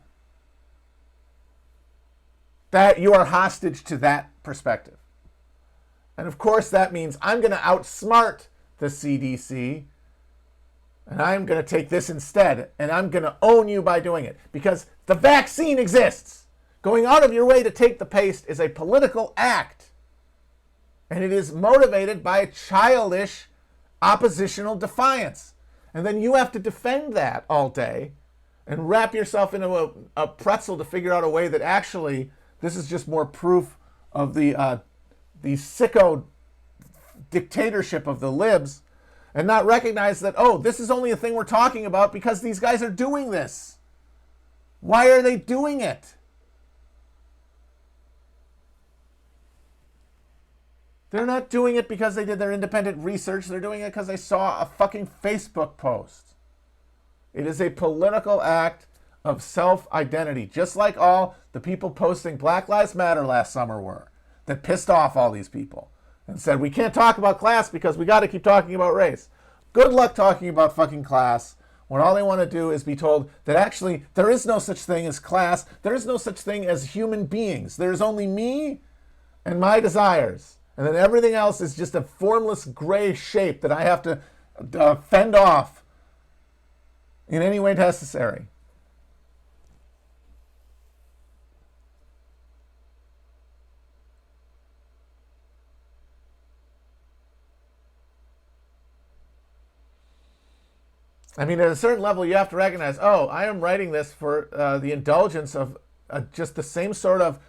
that you are hostage to that perspective. And of course that means I'm going to outsmart the CDC, and I'm going to take this instead, and I'm going to own you by doing it, because the vaccine exists. Going out of your way to take the paste is a political act, and it is motivated by childish oppositional defiance. And then you have to defend that all day and wrap yourself into a pretzel to figure out a way that actually this is just more proof of the sicko dictatorship of the libs, and not recognize that, oh, this is only a thing we're talking about because these guys are doing this. Why are they doing it? They're not doing it because they did their independent research. They're doing it because they saw a fucking Facebook post. It is a political act of self-identity, just like all the people posting Black Lives Matter last summer were, that pissed off all these people and said, we can't talk about class because we got to keep talking about race. Good luck talking about fucking class when all they want to do is be told that actually there is no such thing as class. There is no such thing as human beings. There is only me and my desires. And then everything else is just a formless gray shape that I have to fend off in any way necessary. I mean, at a certain level, you have to recognize, oh, I am writing this for the indulgence of just the same sort of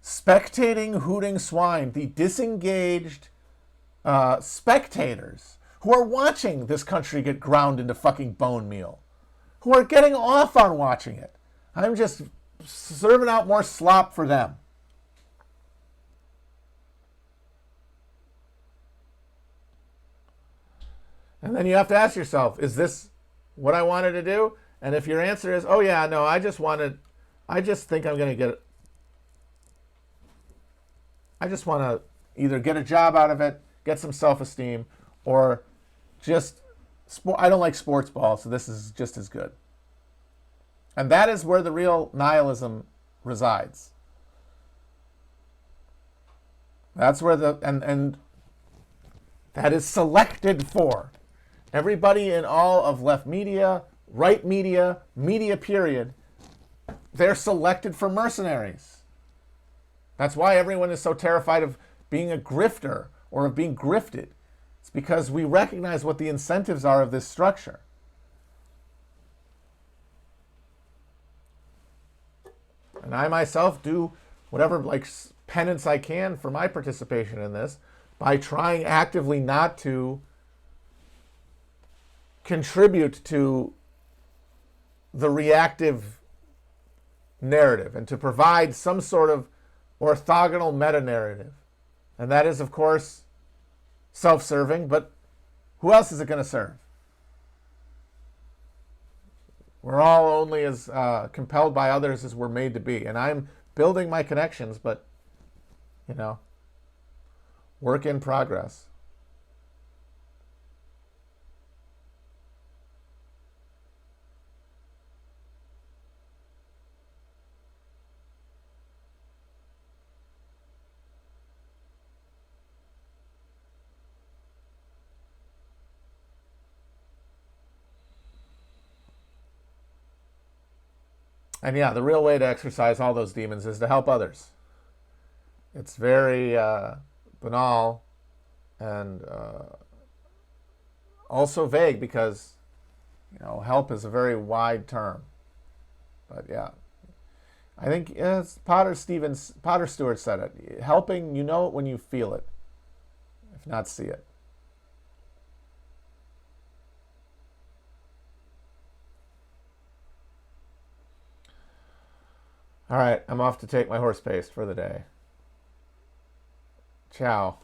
spectating, hooting swine, the disengaged spectators who are watching this country get ground into fucking bone meal, who are getting off on watching it. I'm just serving out more slop for them. And then you have to ask yourself, is this what I wanted to do? And if your answer is, oh yeah, no, I just think I'm going to get, I just want to either get a job out of it, get some self-esteem, or just, I don't like sports ball, so this is just as good. And that is where the real nihilism resides. That's where and that is selected for. Everybody in all of left media, right media, media period, they're selected for mercenaries. That's why everyone is so terrified of being a grifter or of being grifted. It's because we recognize what the incentives are of this structure. And I myself do whatever penance I can for my participation in this by trying actively not to contribute to the reactive narrative and to provide some sort of orthogonal meta-narrative. And that is, of course, self-serving, but who else is it going to serve? We're all only as compelled by others as we're made to be. And I'm building my connections, but, work in progress. And yeah, the real way to exercise all those demons is to help others. It's very banal and also vague because, help is a very wide term. But yeah, I think Potter Stewart said it. Helping, you know it when you feel it, if not see it. All right, I'm off to take my horse paste for the day. Ciao.